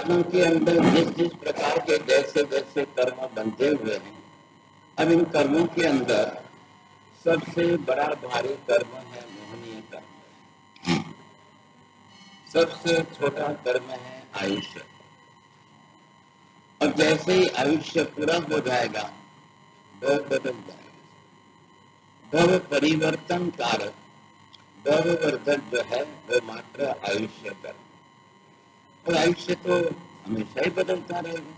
जीवात्मा के अंदर जिस जिस प्रकार के जैसे जैसे कर्म बनते हुए हैं, अब इन कर्मों के अंदर सबसे बड़ा भारी कर्म है मोहनीय कर्म। सबसे छोटा कर्म है आयुष्य। और जैसे ही आयुष्य पूरा हो जाएगा, भव बदल जाएगा। भव परिवर्तन कारक भव वर्धक जो है वो मात्र आयुष्य कर्म। और आयुष्य तो हमेशा ही बदलता रहेगा।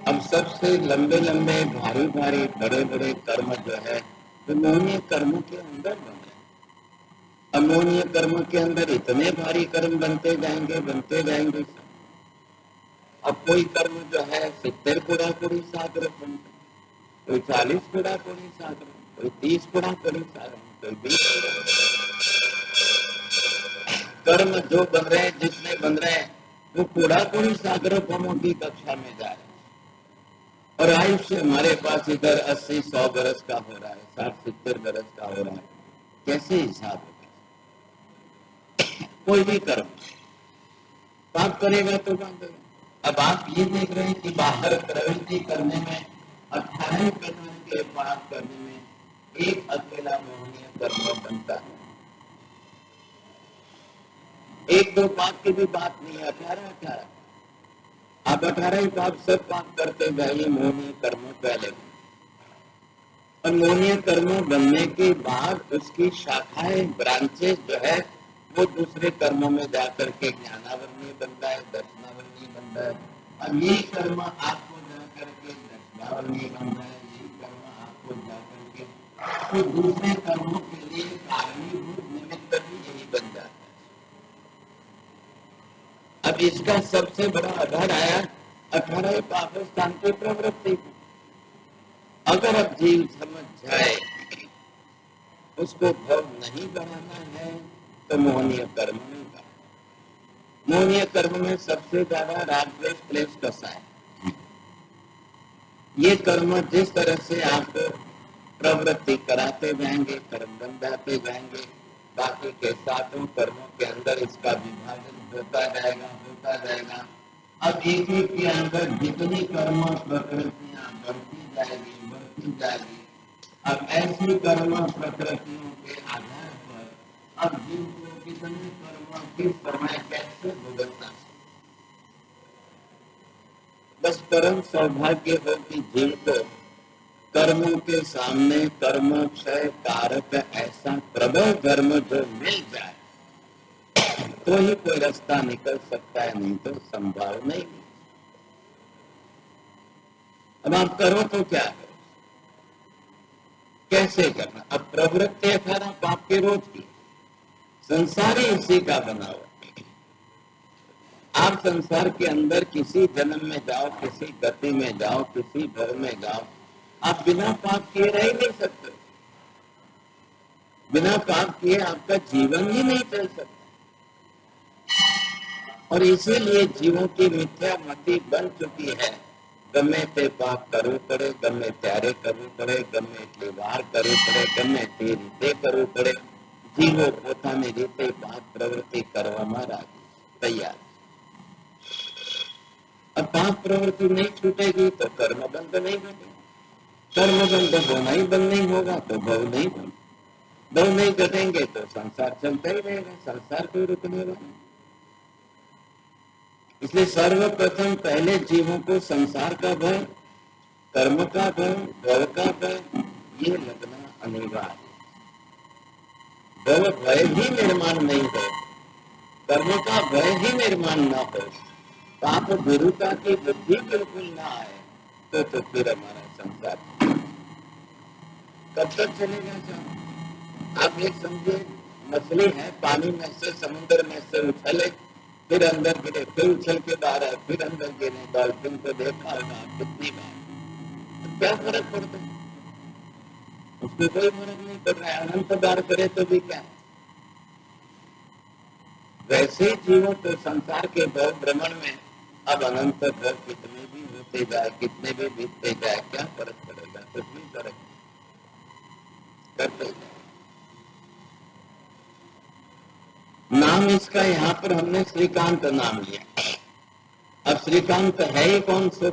अब सबसे लंबे लंबे भारी भारी बड़े बड़े कर्म जो है तो मोहनीय कर्मों के अंदर बन रहे हैं। अमोनीय कर्म के अंदर इतने भारी कर्म बनते जाएंगे। अब कोई कर्म जो है 70 कुड़ा कुड़ी सागर बनता, कोई 40 कुड़ा कुड़ी सागर, कोई 30 कुड़ा कुड़ी सागर, कोई 20 कर्म जो बन रहे हैं, जितने बन रहे हैं वो कुड़ा कुड़ी सागर की कक्षा में जा रहे हैं। और आयुष्य हमारे पास इधर 80-100 बरस का हो रहा है, 60-70 बरस का हो रहा है। कैसे हिसाब होगा? कोई भी कर्म पाप करेगा तो बांधेगा। अब आप ये देख रहे हैं कि बाहर प्रवृत्ति करने में 18 कर्म के पाप करने में एक अकेला मोहनीय कर्म बनता है। एक दो पाप की भी बात नहीं है, 18 आप 18 पाप सब पाप करते जाइए मोहनीय कर्म पहले। और मोहनीय कर्म बनने के बाद उसकी शाखाएं ब्रांचेस जो है वो दूसरे कर्मों में जाकर के ज्ञानावरणीय बनता है, दर्शनावरणीय बनता है। अब ये कर्म आपको जाकर के दर्शनावरणीय बनता है, ये कर्म आपको जाकर के तो दूसरे कर्मों के लिए कारणीभूत निमित्त भी यही बन जाता है। अब इसका सबसे बड़ा आधार आया 18 पाप स्थान की प्रवृत्ति। अगर अब जीव समझ जाए उसको भव नहीं बढ़ाना है तो मोहनीय कर्म नहीं करना। मोहनीय कर्म में सबसे ज्यादा राग द्वेष क्लेश कसा है। ये कर्म जिस तरह से आपको प्रवृत्ति कराते जाएंगे, कर्म बंधाते जाएंगे, बाकी के सातों कर्मों के अंदर इसका विभाजन होता जाएगा। अब एक के अंदर जितनी कर्म प्रकृतियां बढ़ती जाएगी। अब ऐसी कर्म प्रकृतियों के आधार पर अब जीव को कितने कर्म किस समय कैसे भुगतना। बस परम सौभाग्य हो कि जीव को कर्मों के सामने कर्म क्षय कारक ऐसा प्रबल कर्म जो मिल जाए तो ही कोई रास्ता निकल सकता है, नहीं तो संभव नहीं। अब आप करो तो क्या करो, कैसे करना? अब प्रवृत्ति 18 पाप के रोज की, संसार ही इसी का बना हुआ। आप संसार के अंदर किसी जन्म में जाओ, किसी गति में जाओ, किसी भव में जाओ, आप बिना पाप किए रह नहीं सकते। बिना पाप किए आपका जीवन ही नहीं चल सकता। और इसीलिए जीवों की मिथ्या मति बन चुकी है, गमे ते पाप करવું પડે, गमे त्यारे करવું પડે, गमे એટલી વાર કરવું પડે, गमे તે રીતે કરવું પડે। जीवो પોતાની રીતે પાપ પ્રવૃત્તિ કરવામાં તૈયાર। अब पाप प्रवृत्ति नहीं छूटेगी तो कर्म बंध नहीं बनेगा, कर्म बंध होना ही बंद नहीं होगा तो भव नहीं बन, भव नहीं घटेंगे तो संसार चलता ही रहेगा, संसार कोई रुकने वाला। इसलिए सर्वप्रथम पहले जीवों को संसार का भय, कर्म का भय, भव का भय ये लगना अनिवार्य। भव भय ही निर्माण नहीं हो, कर्म का भय ही निर्माण न हो, पाप विरुता की बुद्धि बिल्कुल ना आए तो फिर हमारा संसार कब तक चलेगा? आप ये समझे, मछली है, पानी में से समुद्र में से उछले, फिर अंदर गिरे, फिर उछल के बाहर आए, फिर अंदर गिरे। डॉल्फिन को देखा होगा कितनी बार, तो क्या फर्क पड़ता है? उसको कोई फर्क नहीं पड़ रहा है, अनंत बार करे तो भी क्या। वैसे जीवों को संसार के भव भ्रमण में अब अनंत भव कितने भी होते जाए, कितने भी बीतते जाए, क्या फर्क पड़ेगा? कुछ भी फर्क करते जाए। नाम इसका यहाँ पर हमने श्रीकांत नाम लिया। श्रीकांत है ही कौन से?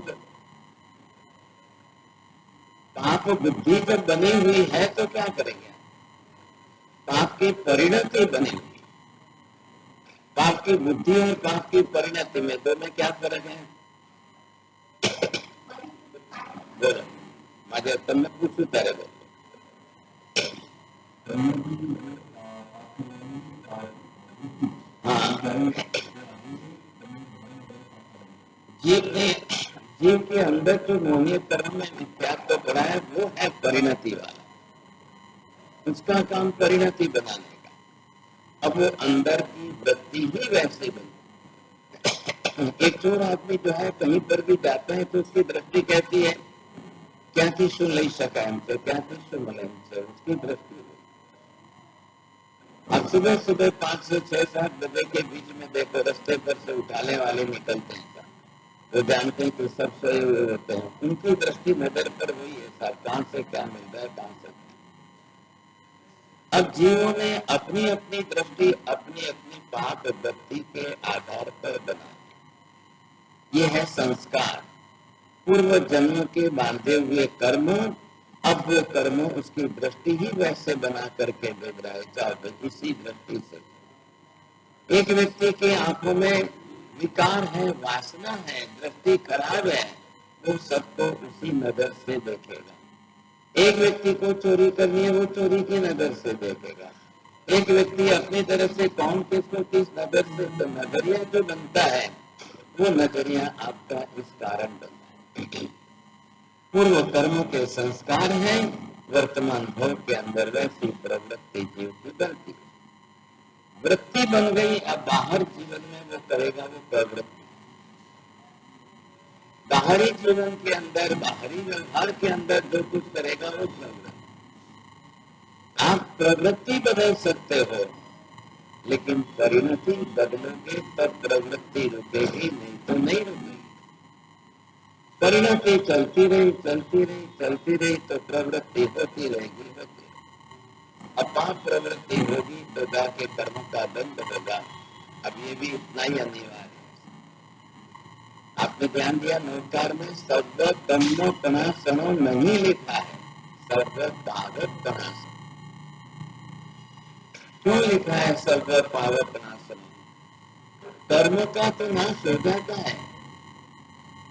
पाप बुद्धि जब बनी हुई है तो क्या करेंगे? पाप की परिणति बनी हुई। पाप की बुद्धि और पाप की परिणति में दो में क्या फर्क है? बोलो माजे तुमने पूछू तेरे बोलो। हाँ, जीव के अंदर जो मोहनीय कर्म में मिथ्यात्व पड़ा है वो है परिणति वाला। उसका काम परिणति बनाने का। अब वो अंदर की वृत्ति ही वैसे बनी। एक चोर आदमी जो है कहीं पर भी जाता है तो उसकी दृष्टि कहती है क्या थी सुन नहीं सका हमसे, क्या थी सुन मिले हमसे, उसकी दृष्टि। अब सुबह सुबह 5 से 6 7 बजे के बीच में देखो रास्ते पर से उठाने वाले निकलते हैं, वो जानते हैं कि सब सोए हुए होते हैं, उनकी दृष्टि नजर पर वही है साहब, कहाँ से क्या मिल रहा है, कहाँ से। अब जीवों ने अपनी अपनी दृष्टि अपनी अपनी पाप वृत्ति के आधार पर बनाई। ये है संस्कार, पूर्व जन्म के बांधे हुए कर्म। अब वो कर्म उसकी दृष्टि ही वैसे बना करके दे रहा है, चाहे इसी दृष्टि से। एक व्यक्ति की आंखों में विकार है, वासना है, दृष्टि खराब है, वो सबको उसी नजर से देखेगा। एक व्यक्ति को चोरी करनी है, वो चोरी की नजर से देखेगा। एक व्यक्ति अपनी तरफ से कौन किसको किस नजर से, तो नजरिया जो बनता है वो नजरिया आपका इस कारण बनता है। पूर्व कर्मों के संस्कार हैं, वर्तमान भोग के अंदर वैसी प्रवृत्ति जीव की बनती है। वृत्ति बन गई, अब बाहर जीवन में वो करेगा वो प्रवृत्ति। बाहरी जीवन के अंदर, बाहरी व्यवहार के अंदर जो कुछ करेगा वो प्रवृत्ति। आप प्रवृत्ति बदल सकते हो, लेकिन परिणति बदलोगे तब प्रवृत्ति रुकेगी, नहीं तो नहीं रुकेगी। परिणति चलती रही चलती रही चलती रही तो प्रवृत्ति होती रहेगी होती। अब पाप प्रवृत्ति होगी तो जाके कर्म का दंड होगा। अब ये भी इतना ही अनिवार्य है। आपने ध्यान दिया नोटकार में सर्व कर्मो कनाशनो नहीं लिखा है, सर्व पावक कनाशन। क्यों लिखा है सर्व पावक कनाशन? कर्म का तो नाश हो जाता है,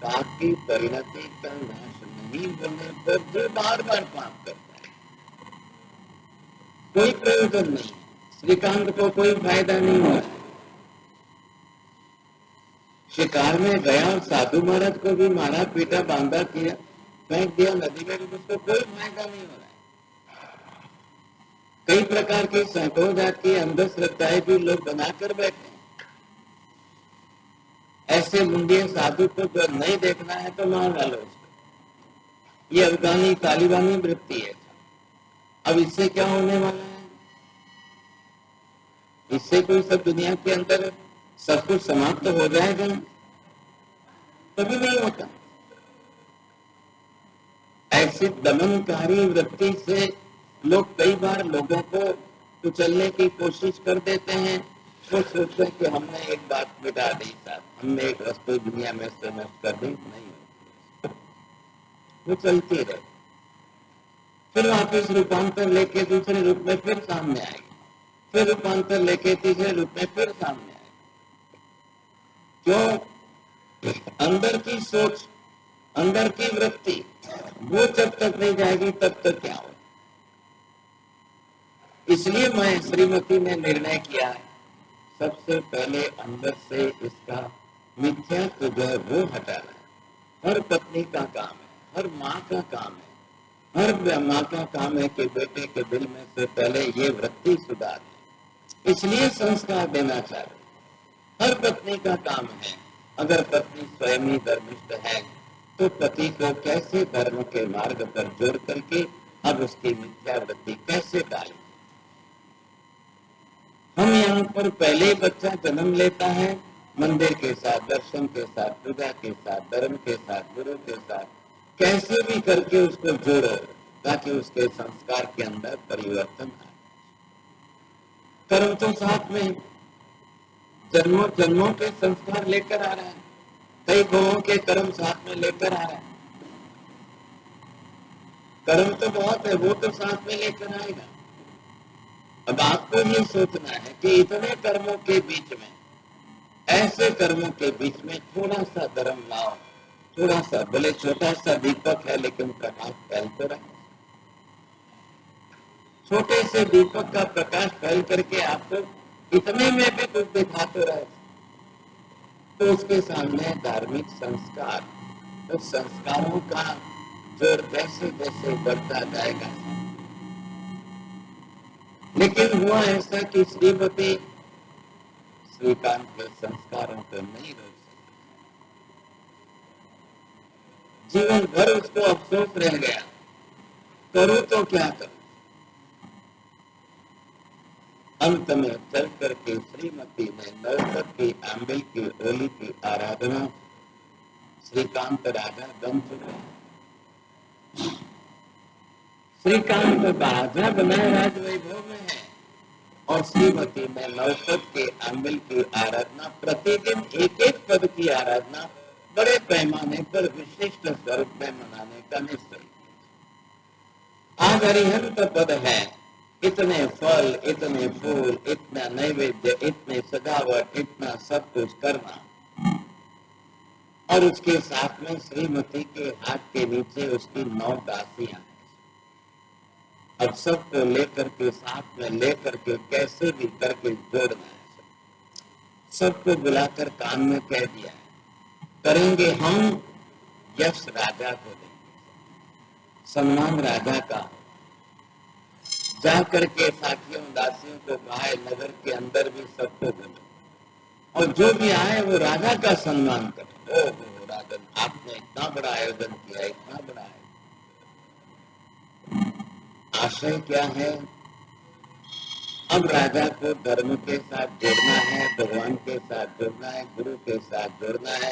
पाप की परिणति का नाश नहीं होने पर जो बार बार पाप करता है कोई प्रयोजन नहीं। श्रीकांत को कोई फायदा नहीं हुआ। शिकार में गया और साधु महाराज को भी मारा पीटा बांधा किया, फेंक दिया नदी में, उसको कोई फायदा नहीं हो रहा है। कई प्रकार की सैकड़ों जात की अंधश्रद्धाएं भी लोग बनाकर बैठे। ऐसे मुंडे साधु को जो नहीं देखना है तो मार डालो उसको। ये अफगानी तालिबानी वृत्ति है। अब इससे क्या होने वाला है? इससे कोई सब दुनिया के अंदर सब कुछ समाप्त हो जाएगा? कभी नहीं होता। ऐसी दमनकारी वृत्ति से लोग कई बार लोगों को कुचलने की कोशिश कर देते हैं। वो सोचते हैं कि हमने एक बात मिटा दी साहब, हमने एक वस्तु दुनिया में से नष्ट कर दी, नहीं, वो चलती रहे, फिर वापस रूपांतर लेके दूसरे रूप में फिर सामने आएगी, फिर रूपांतर लेके तीसरे रूप में फिर सामने आएगी। क्यों? अंदर की सोच, अंदर की वृत्ति वो जब तक नहीं जाएगी तब तक क्या हो। इसलिए मैं श्रीमती ने निर्णय किया है सबसे पहले अंदर से इसका मिथ्यात्व जो है वो हटाना है। हर पत्नी का काम है, हर माँ का काम है, हर माँ का काम है कि बेटे के दिल में से पहले ये वृत्ति सुधार है। इसलिए संस्कार देना चाहिए। हर पत्नी का काम है। अगर पत्नी स्वयं ही धर्मिष्ठ है तो पति को कैसे धर्म के मार्ग पर जोड़ करके अब उसकी मिथ्या वृत्ति कैसे डाले। हम यहाँ पर पहले बच्चा जन्म लेता है मंदिर के साथ, दर्शन के साथ, पूजा के साथ, धर्म के साथ, गुरु के साथ, कैसे भी करके उसको जोड़ो ताकि उसके संस्कार के अंदर परिवर्तन आए। कर्म तो साथ में जन्मों जन्मों के संस्कार लेकर आ रहा है। कई गुणों के कर्म साथ में लेकर आ रहे हैं। कर्म तो बहुत है, वो तो साथ में लेकर आएगा। अब आपको ये सोचना है कि इतने कर्मों के बीच में, ऐसे कर्मों के बीच में थोड़ा सा धर्म लाओ, थोड़ा सा, भले छोटा सा दीपक है लेकिन प्रकाश फैल तो रहा है। छोटे से दीपक का प्रकाश फैल करके आपको इतने में भी कुछ दिखा तो रहे, तो उसके सामने धार्मिक संस्कार, तो संस्कारों का जोर जैसे जैसे बढ़ता जाएगा। लेकिन हुआ ऐसा कि श्रीमती श्रीकांत के संस्कारों को नहीं रोक सके। जीवन भर उसको अफसोस रह गया, करूं तो क्या करूं। अंत में चल करके श्रीमती ने नवपत की आंबिल की होली की आराधना, श्रीकांत राजा बन चुके। श्रीकांत राजा बनाए राज वैभव में है, और श्रीमती में नवपत के आंबिल की आराधना, प्रतिदिन एक एक पद की आराधना बड़े पैमाने पर विशिष्ट स्वरूप में मनाने का निश्चय। आज अरिहंत पद है, इतने फल, इतने फूल, इतना नैवेद्य, इतने सजावट, इतना सब कुछ करना, और उसके साथ में श्रीमती के हाथ के नीचे उसकी 9 दासियां। अब सबको लेकर के साथ में लेकर के कैसे भी करके जोड़ना है। सबको बुलाकर कान में कह दिया है, करेंगे हम, यश राजा को देंगे, सम्मान राजा का। जा करके साथियों दासियों को कहा, नगर के अंदर भी सबको बोलो, और जो भी आए वो राजा का सम्मान करे। ओहो राजन, आपने इतना बड़ा आयोजन किया, इतना बड़ा आयोजन। आशय क्या है? अब राजा को धर्म के साथ जोड़ना है, भगवान के साथ जोड़ना है, गुरु के साथ जोड़ना है।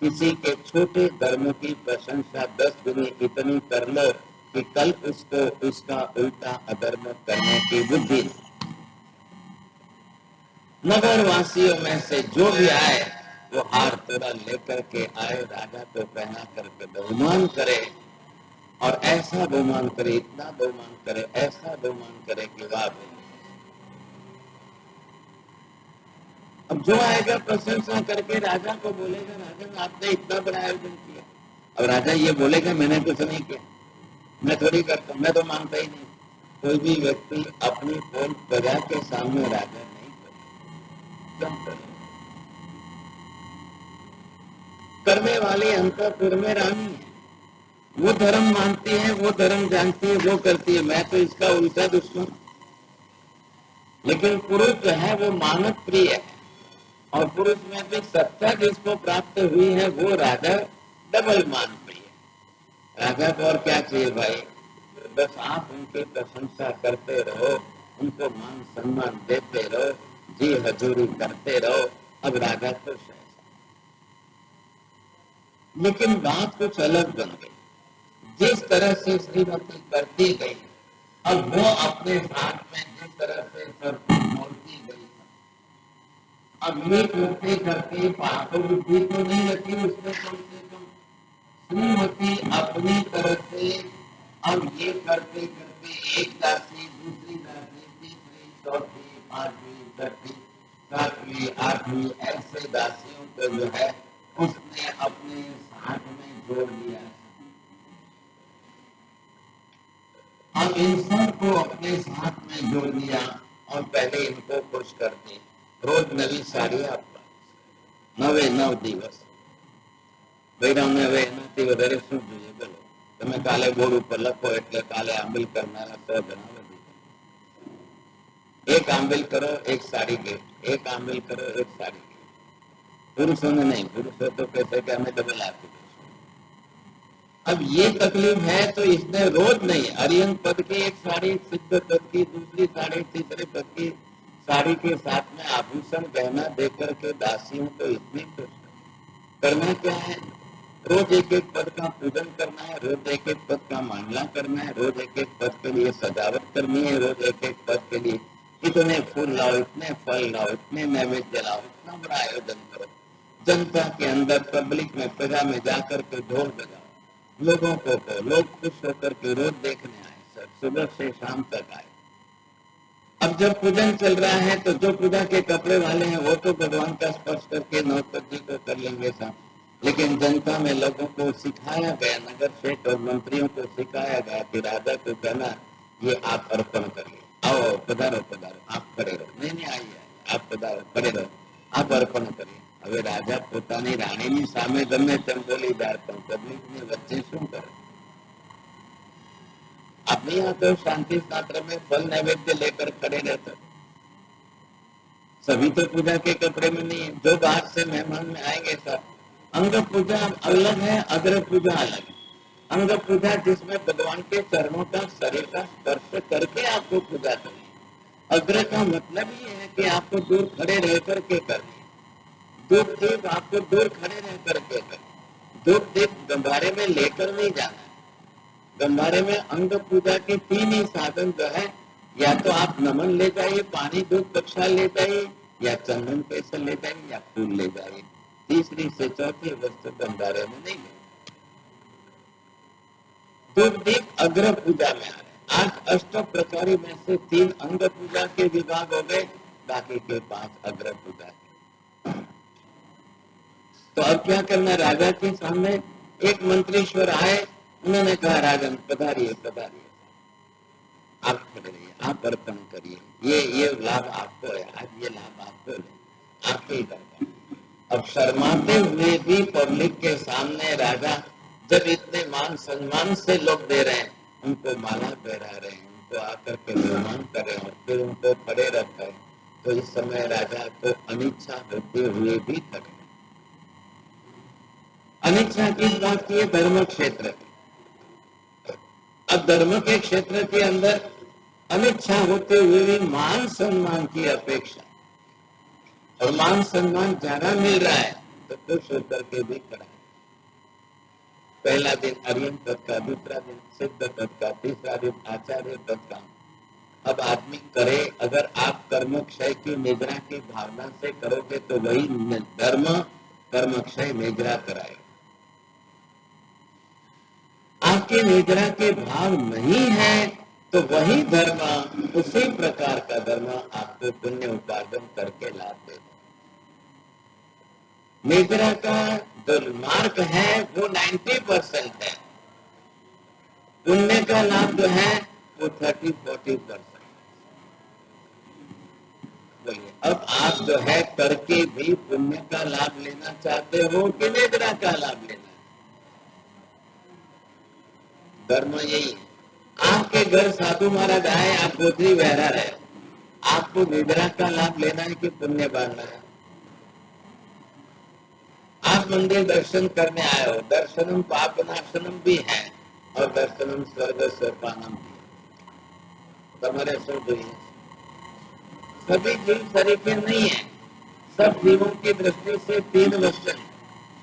किसी के छोटे धर्म की प्रशंसा 10 गुनी इतनी कर लो कि कल उसको उसका उल्टा अधर्म करने की बुद्धि। नगर वासियों में से जो भी आए वो हार तोड़ा लेकर के आए, राजा को पहना करके बहुमान करे, और ऐसा बहुमान करे, इतना बहुमान करे, ऐसा बहुमान करे कि वाह। अब जो आएगा प्रशंसा करके राजा को बोलेगा, राजन आपने इतना बड़ा आयोजन किया। अब राजा ये बोलेगा मैंने कुछ नहीं किया, मैं थोड़ी करता, मैं तो मानता ही नहीं। कोई भी व्यक्ति अपनी पोल प्रजा के सामने राजा नहीं करता। करने वाली अंतःपुर में रानी है, वो धर्म मानती है, वो धर्म जानती है, वो करती है। मैं तो इसका उल्टा दुश्मन। लेकिन पुरुष जो है वो मानव प्रिय है, और पुरुष में भी सत्ता जिसको प्राप्त हुई है वो राजा डबल मान प्रिय। राजा को और क्या चाहिए भाई? बस आप उनकी प्रशंसा करते रहो, उनको मान सम्मान देते रहो, जी हजूरी करते रहो। अब राजा खुश है। लेकिन बात कुछ अलग बन गई। जिस तरह से श्रीमती करती गई, अब वो अपने साथ में जिस तरह से सब बोलती गई, अब ये करते करते पापों बुद्धि तो नहीं रखी उसने, कम से कम श्रीमती अपनी तरफ से अब ये करते करते एक दासी, दूसरी दासी, तीसरी, चौथी, पांचवी, छठी, सातवीं, आठवीं, ऐसे दासियों को जो है उसने अपने साथ में जोड़ लिया। अब इन सबको अपने साथ में जोड़ लिया, और पहले इनको खुश करते, रोज नवी साड़ी आपका, 9 દિવસ બૈરામને હવે એનાથી વધારે શું જોઈએ? બોલો, તમે કાલે બોર્ડ ઉપર લખો એટલે કાલે આંબિલ કરનારા 100 જણા વધી જાય। एक आंबिल करो एक साड़ी गिफ्ट, एक आंबिल करो एक साड़ी गिफ्ट। पुरुषों ने नहीं, पुरुषों तो कहते कि हमें डबल आती। अब ये तकलीफ है तो इसने रोज नहीं, अरिहंत पद की एक साड़ी, सिद्ध पद की दूसरी साड़ी, तीसरे पद की साड़ी के साथ में आभूषण गहना देकर के दासियों को इतनी खुश करना क्या है? रोज एक एक पद का पूजन करना है, रोज एक एक पद का मांडला करना है, रोज एक एक पद के लिए सजावट करनी है, रोज एक एक पद के लिए इतने फूल लाओ, इतने फल लाओ, इतने नैवेद्य लाओ, इतना बड़ा आयोजन करो। जनता के अंदर, पब्लिक में, प्रजा में जाकर के ढोल बजाओ, लोगों को लोग खुश होकर के रोज देखने आए, सर सुबह से शाम तक आए। अब जब पूजन चल रहा है तो जो पूजा के कपड़े वाले हैं वो तो भगवान का स्पर्श करके नौकर जी को कर लेंगे साहब, लेकिन जनता में लोगों को सिखाया गया, नगर सेठ और मंत्रियों को सिखाया गया कि राजा को कहना ये आप अर्पण करिए, आओ पधारो पधारो, आप खड़े रहो, नहीं आइए, आप पधारो खड़े रहो, आप अर्पण करिए। હવે રાજા પોતાની રાણીની સામે ગમે તેમ બોલી જાય પણ પબ્લિકની વચ્ચે શું કરે? अपने यहाँ तो शांति पात्र में फल नैवेद्य लेकर खड़े रहते, सभी तो पूजा के कपड़े में नहीं है, जो बाहर से मेहमान में आएंगे सब। अंग पूजा अलग है, अग्र पूजा अलग है। अंग पूजा जिसमें भगवान के चरणों का, शरीर का स्पर्श करके आपको पूजा करनी। अग्र का मतलब ये है कि आपको दूर खड़े रह करके करनी, धूप दीप आपको दूर खड़े रह करके करनी, धूप दीप गंभारे में लेकर नहीं जाना। गंभारे में अंग पूजा के तीन ही साधन जो है, या तो आप नमन ले जाइए, पानी दूध कक्षा ले जाइए, या चंदन केसर ले जाइए, या फूल ले जाइए। तीसरी से चौथी वस्तु गंभारे में नहीं है। धूप दीप अग्र पूजा में आ रहे। आज अष्ट प्रकारी में से 3 अंग पूजा के विभाग हो गए, बाकी के 5 अग्र पूजा के। तो अब क्या करना? राजा के सामने एक मंत्रीश्वर आए, उन्होंने कहा राजन पधारिए पधारिए, आप खड़े रहिए, आप अर्पण करिए, ये लाभ आपको है, आज ये लाभ आपको है, आपके ही दरबार। अब शर्माते हुए भी पब्लिक के सामने राजा जब इतने मान सम्मान से लोग दे रहे हैं, उनको माला पहरा रहे हैं, उनको आकर के सम्मान कर रहे हैं और फिर उनको खड़े रख रहे हैं, तो इस समय राजा को अनिच्छा होते हुए भी थक गए। अनिच्छा किस बात की है? धर्म क्षेत्र की। अब धर्म के क्षेत्र के अंदर अनिच्छा होते हुए भी मान सम्मान की अपेक्षा, और मान सम्मान ज्यादा मिल रहा है तो खुश होकर के भी खड़ा है। पहला दिन अरियन पद का, दूसरा दिन सिद्ध पद का, तीसरा दिन आचार्य पद का। अब आदमी करे, अगर आप कर्म क्षय की निद्रा की भावना से करोगे तो वही धर्म कर्म क्षय निद्रा कराएगा। आपके निद्रा के भाव नहीं है तो वही धर्म, उसी प्रकार का धर्म आपको पुण्य उपार्जन करके लाभ देगा। निद्रा का जो मार्ग है वो 90% है, पुण्य का लाभ जो है वो 30-40%। बोलिए, अब आप जो है करके भी पुण्य का लाभ लेना चाहते हो कि निद्रा का लाभ लेना? धर्म यही है। आपके घर साधु महाराज आए, आप गोत्री बहरा रहे, आपको निद्रा का लाभ लेना है कि पुण्य बांधना है? आप मंदिर दर्शन करने आए हो, दर्शनम पापनाशनम भी है और दर्शनम स्वर्ग सोपानम भी है। तुम्हारे सब सभी जीव सरीखे नहीं है। सब जीवों की दृष्टि से 3 वचन,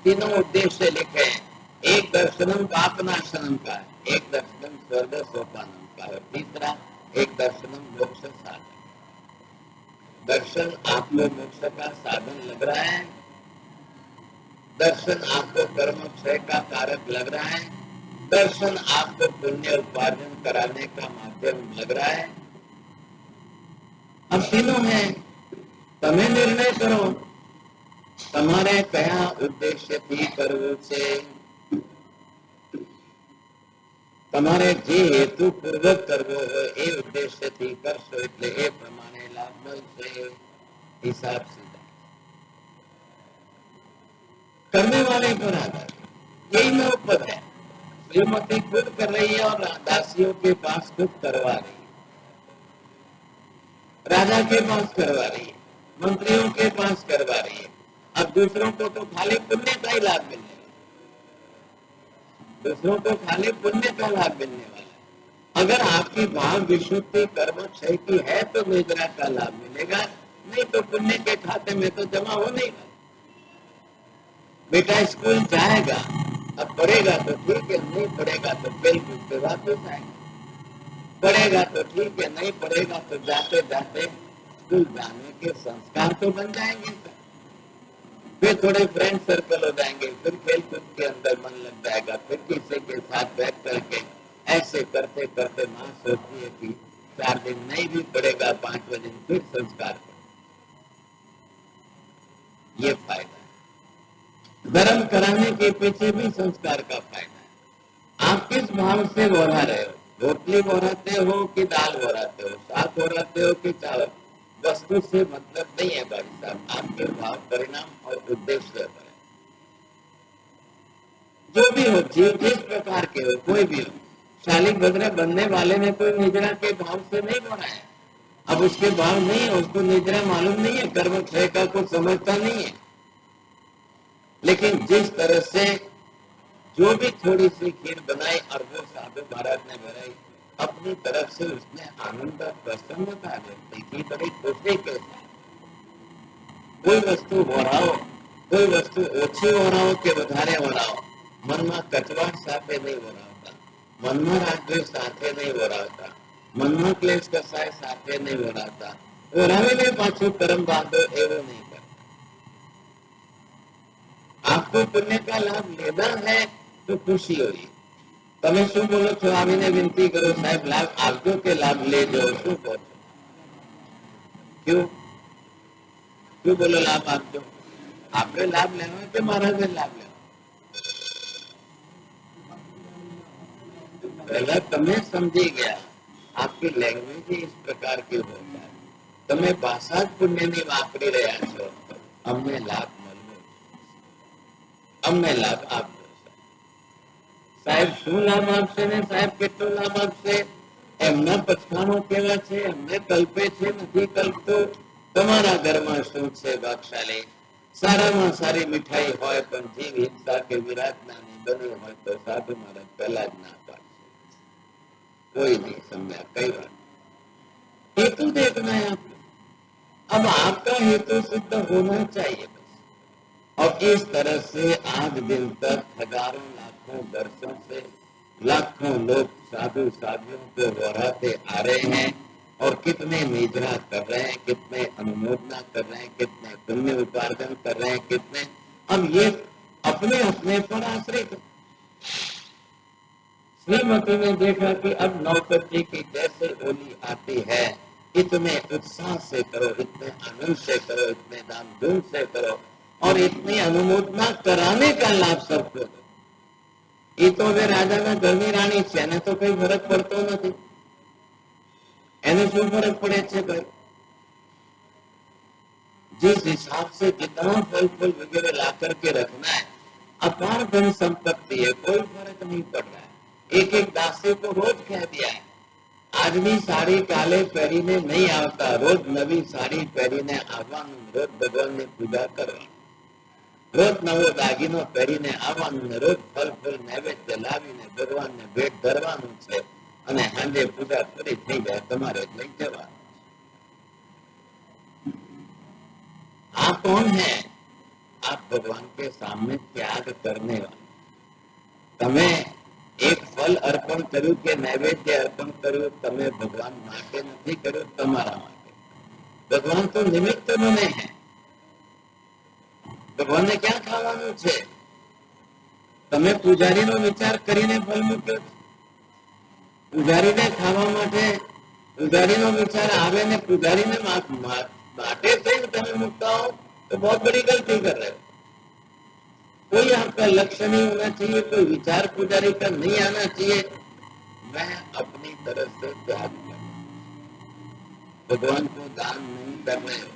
तीनों उद्देश्य लिखे हैं। एक दर्शनम पापनाशनम का है, एक दर्शनम स्वर्ग सोपानम का है, तीसरा एक दर्शनम मोक्ष साधन। दर्शन आपको मोक्ष का साधन लग रहा है, दर्शन आपको कर्म क्षय का कारक लग रहा है, दर्शन आपको पुण्य उपार्जन कराने का माध्यम लग रहा है। अब तीनों में તમે निर्णय करो, તમારે કયા ઉદ્દેશ્યથી કરવું છે। તમારે જે હેતુ પૂર્વક કરવો હોય એ ઉદ્દેશ્યથી કરશો એટલે એ પ્રમાણે લાભ મળશે। हिसाब सीधा करने वाले पर आधार, यही नौबत है। श्रीमती खुद कर रही है और दासियों के पास खुद करवा रही है, राजा के पास करवा रही है, मंत्रियों के पास करवा रही है। अब दूसरों को तो खाली पुण्य का ही लाभ मिलने वाला, दूसरों को खाली पुण्य का लाभ मिलने वाला है। अगर आपकी भाव विशुद्धि कर्म क्षय की है तो निद्रा का लाभ मिलेगा, नहीं तो पुण्य के खाते में तो जमा हो नहीं वाला। बेटा स्कूल जाएगा, अब पढ़ेगा तो ठीक है, नहीं पढ़ेगा तो फेल से वापस आएगा, पढ़ेगा तो ठीक है, नहीं पढ़ेगा तो जाते जाते स्कूल जाने के संस्कार तो बन जाएंगे। फिर थोड़े फ्रेंड सर्कल हो जाएंगे, फिर खेल कूद के अंदर मन लग जाएगा, फिर किसी के साथ बैठ करके ऐसे करते करते माँ सोचती है कि 4 दिन नहीं भी पड़ेगा, 5वें दिन फिर संस्कार करें। ये फायदा है। धर्म कराने के पीछे भी संस्कार का फायदा है। आप किस भाव से बोला रहे हो, रोटली बोराते हो कि दाल बोराते हो, साग बोराते हो कि चावल, वस्तु से मतलब नहीं है भाई साहब, आपके भाव, परिणाम और उद्देश्य पर है। जो भी हो, जीव जिस प्रकार के हो, कोई भी हो, शालिक भद्र बनने वाले ने कोई निद्रा के भाव से नहीं बोला है। अब उसके भाव नहीं है, उसको निद्रा मालूम नहीं है, कर्म क्षय का कुछ समझता नहीं है, लेकिन जिस तरह से जो भी थोड़ी सी खीर बनाई और वो साधु महाराज ने बनाई, अपनी तरफ से उसने आनंद और प्रसन्नता व्यक्त की, बड़ी खुशी के साथ। कोई वस्तु हो रहा हो, कोई वस्तु ओછી हो रहा हो कि વધારે हो रहा हो, મનમાં કચવાટ સાથે નહીં हो रहा होता, મનમાં રાગદ્વેષ સાથે नहीं हो रहा होता, મનમાં ક્લેશ કસાય સાથે नहीं हो रहा था, ઓરાવીને પાછું કરમ બાંધો એવું नहीं कर। आपको पुण्य का लाभ लेना है तो खुशी होगी। તમે શું બોલો છો? આવીને વિનંતી કરો સાહેબ લાભ આપજો કે લાભ લેજો, શું કહો છો? क्यों क्यों बोलो लाभ आपજો? आपने लाभ लेना है कि महाराज लाभ लेना? पहला तमें समझी गया, आपकी लैंग्वेज ही इस प्रकार की होता है, તમે ભાષા જ પુણ્યની વાપરી રહ્યા છો, અમને લાભ મળવો, અમને લાભ આપજો સાહેબ। શું લાભ આપશે ને સાહેબ, કેટલો લાભ આપશે? એમના પછાણો કેવા છે, એમને કલ્પે છે નથી કલ્પતો? તમારા ઘરમાં શું છે ભાગશાળી? સારામાં સારી મીઠાઈ હોય પણ જીવ હિંસા કે વિરાટનાની બની હોય તો સાધુ મહારાજ પહેલા જ ના પાડશે, कोई नहीं समझा, कई बार हेतु देखना है आपको। अब आपका हेतु सिद्ध होना चाहिए बस। और इस तरह से आज दिन तक हजारों लाखों वर्षों से लाखों लोग साधु साधियों को वराते आ रहे हैं, और कितने निद्रा कर रहे हैं, कितने अनुमोदना कर रहे हैं, कितने पुण्य उपार्जन कर रहे हैं, कितने। अब ये अपने अपने पर आश्रित। श्रीमती ने देखा कि अब नौकर जी की जैसे होली आती है, इतने उत्साह से करो, इतने आनंद से करो, इतने दाम धूम से करो, और इतनी अनुमोदना कराने का लाभ सबको दो। ये तो वे राजा ना घरनी रानी छे, એને તો કઈ ફરક પડતો નથી, એને શું ફરક પડે છે ભાઈ? जिस हिसाब से जितना फल फूल वगैरह ला करके रखना है, अपार धन संपत्ति है, कोई फर्क नहीं पड़ रहा है। एक एक दासी को रोज कह दिया है, આજની સાડી કાલે પહેરીને નહીં આવતા, રોજ નવી સાડી પહેરીને આવવાનું, રોજ ભગવાનની પૂજા કરવાની, રોજ નવો દાગીનો પહેરીને આવવાનું, રોજ ફલ ફૂલ નૈવેદ્ય લાવીને ભગવાનને ભેટ ધરવાનું છે, અને સાંજે પૂજા પૂરી થઈ જાય તમારે લઈ જવાનું। आप कौन है? आप भगवान के सामने त्याग करने वाले। તમે એક ફલ અર્પણ કર્યું કે નૈવેદ્ય અર્પણ કર્યું, તમે ભગવાન માટે નથી કર્યું, તમારા માટે। ભગવાન તો નિમિત્ત બને છે, ભગવાનને ક્યાં ખાવાનું છે? તમે પૂજારીનો વિચાર કરીને ફલ મૂક્યો, પૂજારીને ખાવા માટે પૂજારીનો વિચાર આવે ને પૂજારીને માટે થઈને તમે મૂકતા हो तो बहुत बड़ी गलती कर रहे हो। कोई आपका लक्ष्य नहीं होना चाहिए, कोई विचार पुजारी का नहीं आना चाहिए, मैं अपनी तरफ से त्याग कर भगवान को दान नहीं कर रहे हो।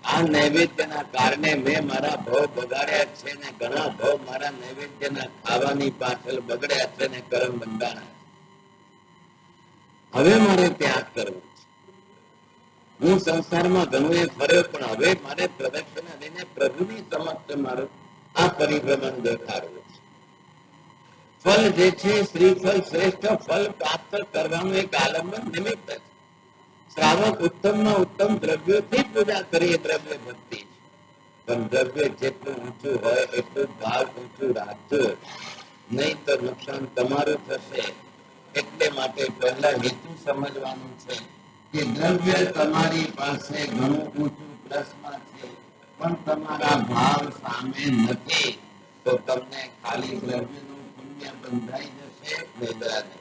आ नैवेद्यના કારણે મેં મારા ભવ બગાડ્યા છે ને ઘણા ભવ મારા નૈવેદ્યના ખાવાની પાછળ બગડ્યા છે ને કર્મ બંધાણા। હવે મારે ત્યાગ કરવો છે। હું સંસારમાં ઘણું એ ફર્યો, પણ હવે મારે પ્રદક્ષિણા લઈને પ્રભુની સમક્ષ મારું આ પરિભ્રમણ દેખાડવું છે। ફલ જે છે શ્રીફળ શ્રેષ્ઠ ફલ પ્રાપ્ત કરવાનું એક આલંબન નિમિત્ત છે। શ્રાવક ઉત્તમમાં ઉત્તમ દ્રવ્યોથી પૂજા કરીએ, દ્રવ્ય ભક્તિ, પણ દ્રવ્ય જેટલું ઊંચું હોય એટલું ભાવ ઊંચું રાખજો, નહીં તો નુકસાન તમારું થશે। એટલે માટે પહેલા હેતુ સમજવાનું છે કે દ્રવ્ય તમારી પાસે ઘણું ઊંચું પ્લસમાં છે, પણ તમારા ભાવ સામે નથી તો તમને ખાલી દ્રવ્યનું પુણ્ય બંધાઈ જશે, નિદ્રા નહીં।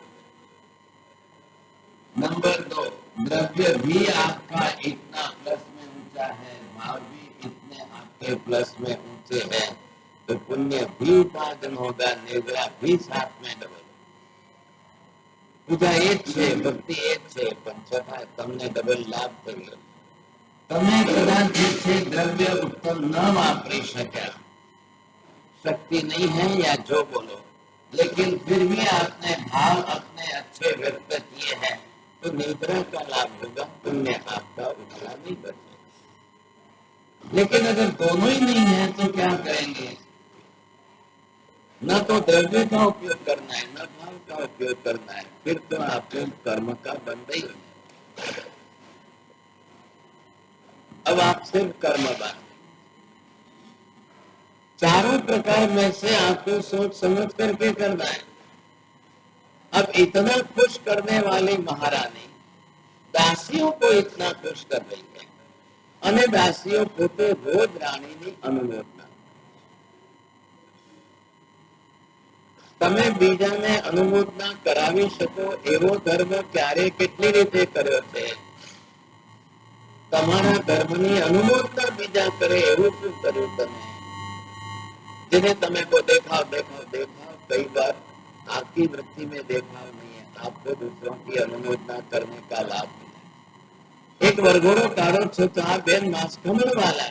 नंबर 2, द्रव्य भी आपका इतना प्लस में ऊंचा है, भाव भी इतने आपके प्लस में ऊंचे हैं, तो पुण्य भी उपार्जन होगा, निद्रा भी साथ में डबल। पूजा एक छे, भक्ति एक छे, पण छतां तमने डबल लाभ थयो। તમે કદાચ જે છે દ્રવ્ય ઉત્તમ ન વાપરી શક્યા, शक्ति नहीं है या जो बोलो, लेकिन फिर भी आपने भाव अपने अच्छे व्यक्त किए हैं, तो निद्रा का लाभ होगा, पुण्य आपका उतना नहीं बचेगा। लेकिन अगर दोनों ही नहीं है तो क्या करेंगे? न तो द्रव्य का उपयोग करना है, न भाव का उपयोग करना है, फिर तो आपके कर्म का बंद ही हो जाएगा। अब आप सिर्फ कर्म बांध, चारों प्रकार में से आपको सोच समझ करके करना है। अब इतना खुश करने वाली महारानी दासियों को इतना खुश कर रही है, અને દાસીઓ પોતે રોજ રાણીની અનુમોદના। તમે બીજાને અનુમોદના કરાવી શકો એવો ધર્મ ક્યારે કેટલી રીતે કર્યો છે? તમારા ધર્મની અનુમોદના બીજા કરે એવું શું કર્યું તમે? जिन्हें तमे को देखाओ देखाओ देखाओ, कई बार आपकी वृत्ति में देखाव नहीं है, आपको दूसरों की अनुमोदना करने का लाभ मिला। एक वरघोड़ो काढ़ो छो तो आप बेन मास खमण वाला,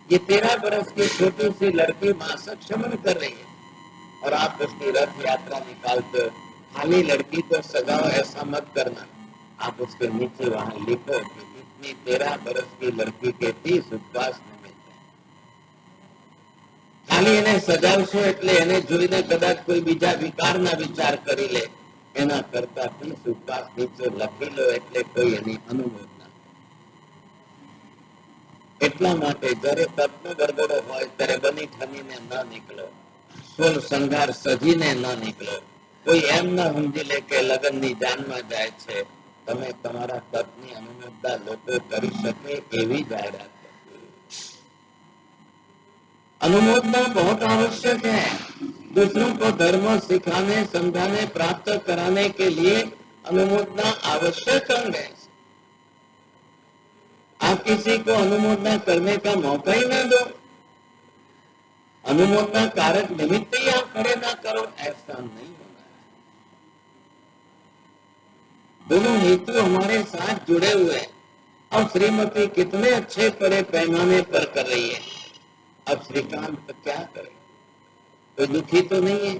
ये 13 बरस की छोटी सी लड़की मासक शमन कर रही है और आप उसकी रथ यात्रा निकालते हो। खाली लड़की को सजाओ ऐसा मत करना, आप उसके नीचे वहां लिखो कि इतनी 13 बरस की लड़की के 30 उपवास खाली એને સજાવશો એટલે એને જોઈને કદાચ કોઈ બીજા વિકારના વિચાર કરી લે, એના કરતા 30 ઉપવાસ નીચે લખી લો એટલે કોઈ એની અનુમોદના। એટલા માટે જ્યારે તપનો ગરબડો હોય ત્યારે બની ઠનીને ન નીકળો, સોલ સંઘાર સજીને ન નીકળો। કોઈ એમ ન સમજી લે કે લગ્નની જાનમાં જાય છે। તમે તમારા તપની અનુમોદના લોકો કરી શકે એવી જાહેરાત। अनुमोदना बहुत आवश्यक है। दूसरों को धर्म सिखाने, समझाने, प्राप्त कराने के लिए अनुमोदना आवश्यक अंग है। आप किसी को अनुमोदना करने का मौका ही न दो, अनुमोदना कारक निमित्त ही आप खड़े ना करो, ऐसा नहीं होना है। दोनों हेतु हमारे साथ जुड़े हुए हैं। और श्रीमती कितने अच्छे बड़े पैमाने पर कर रही है। अब श्रीकांत क्या करे? कोई दुखी तो नहीं है,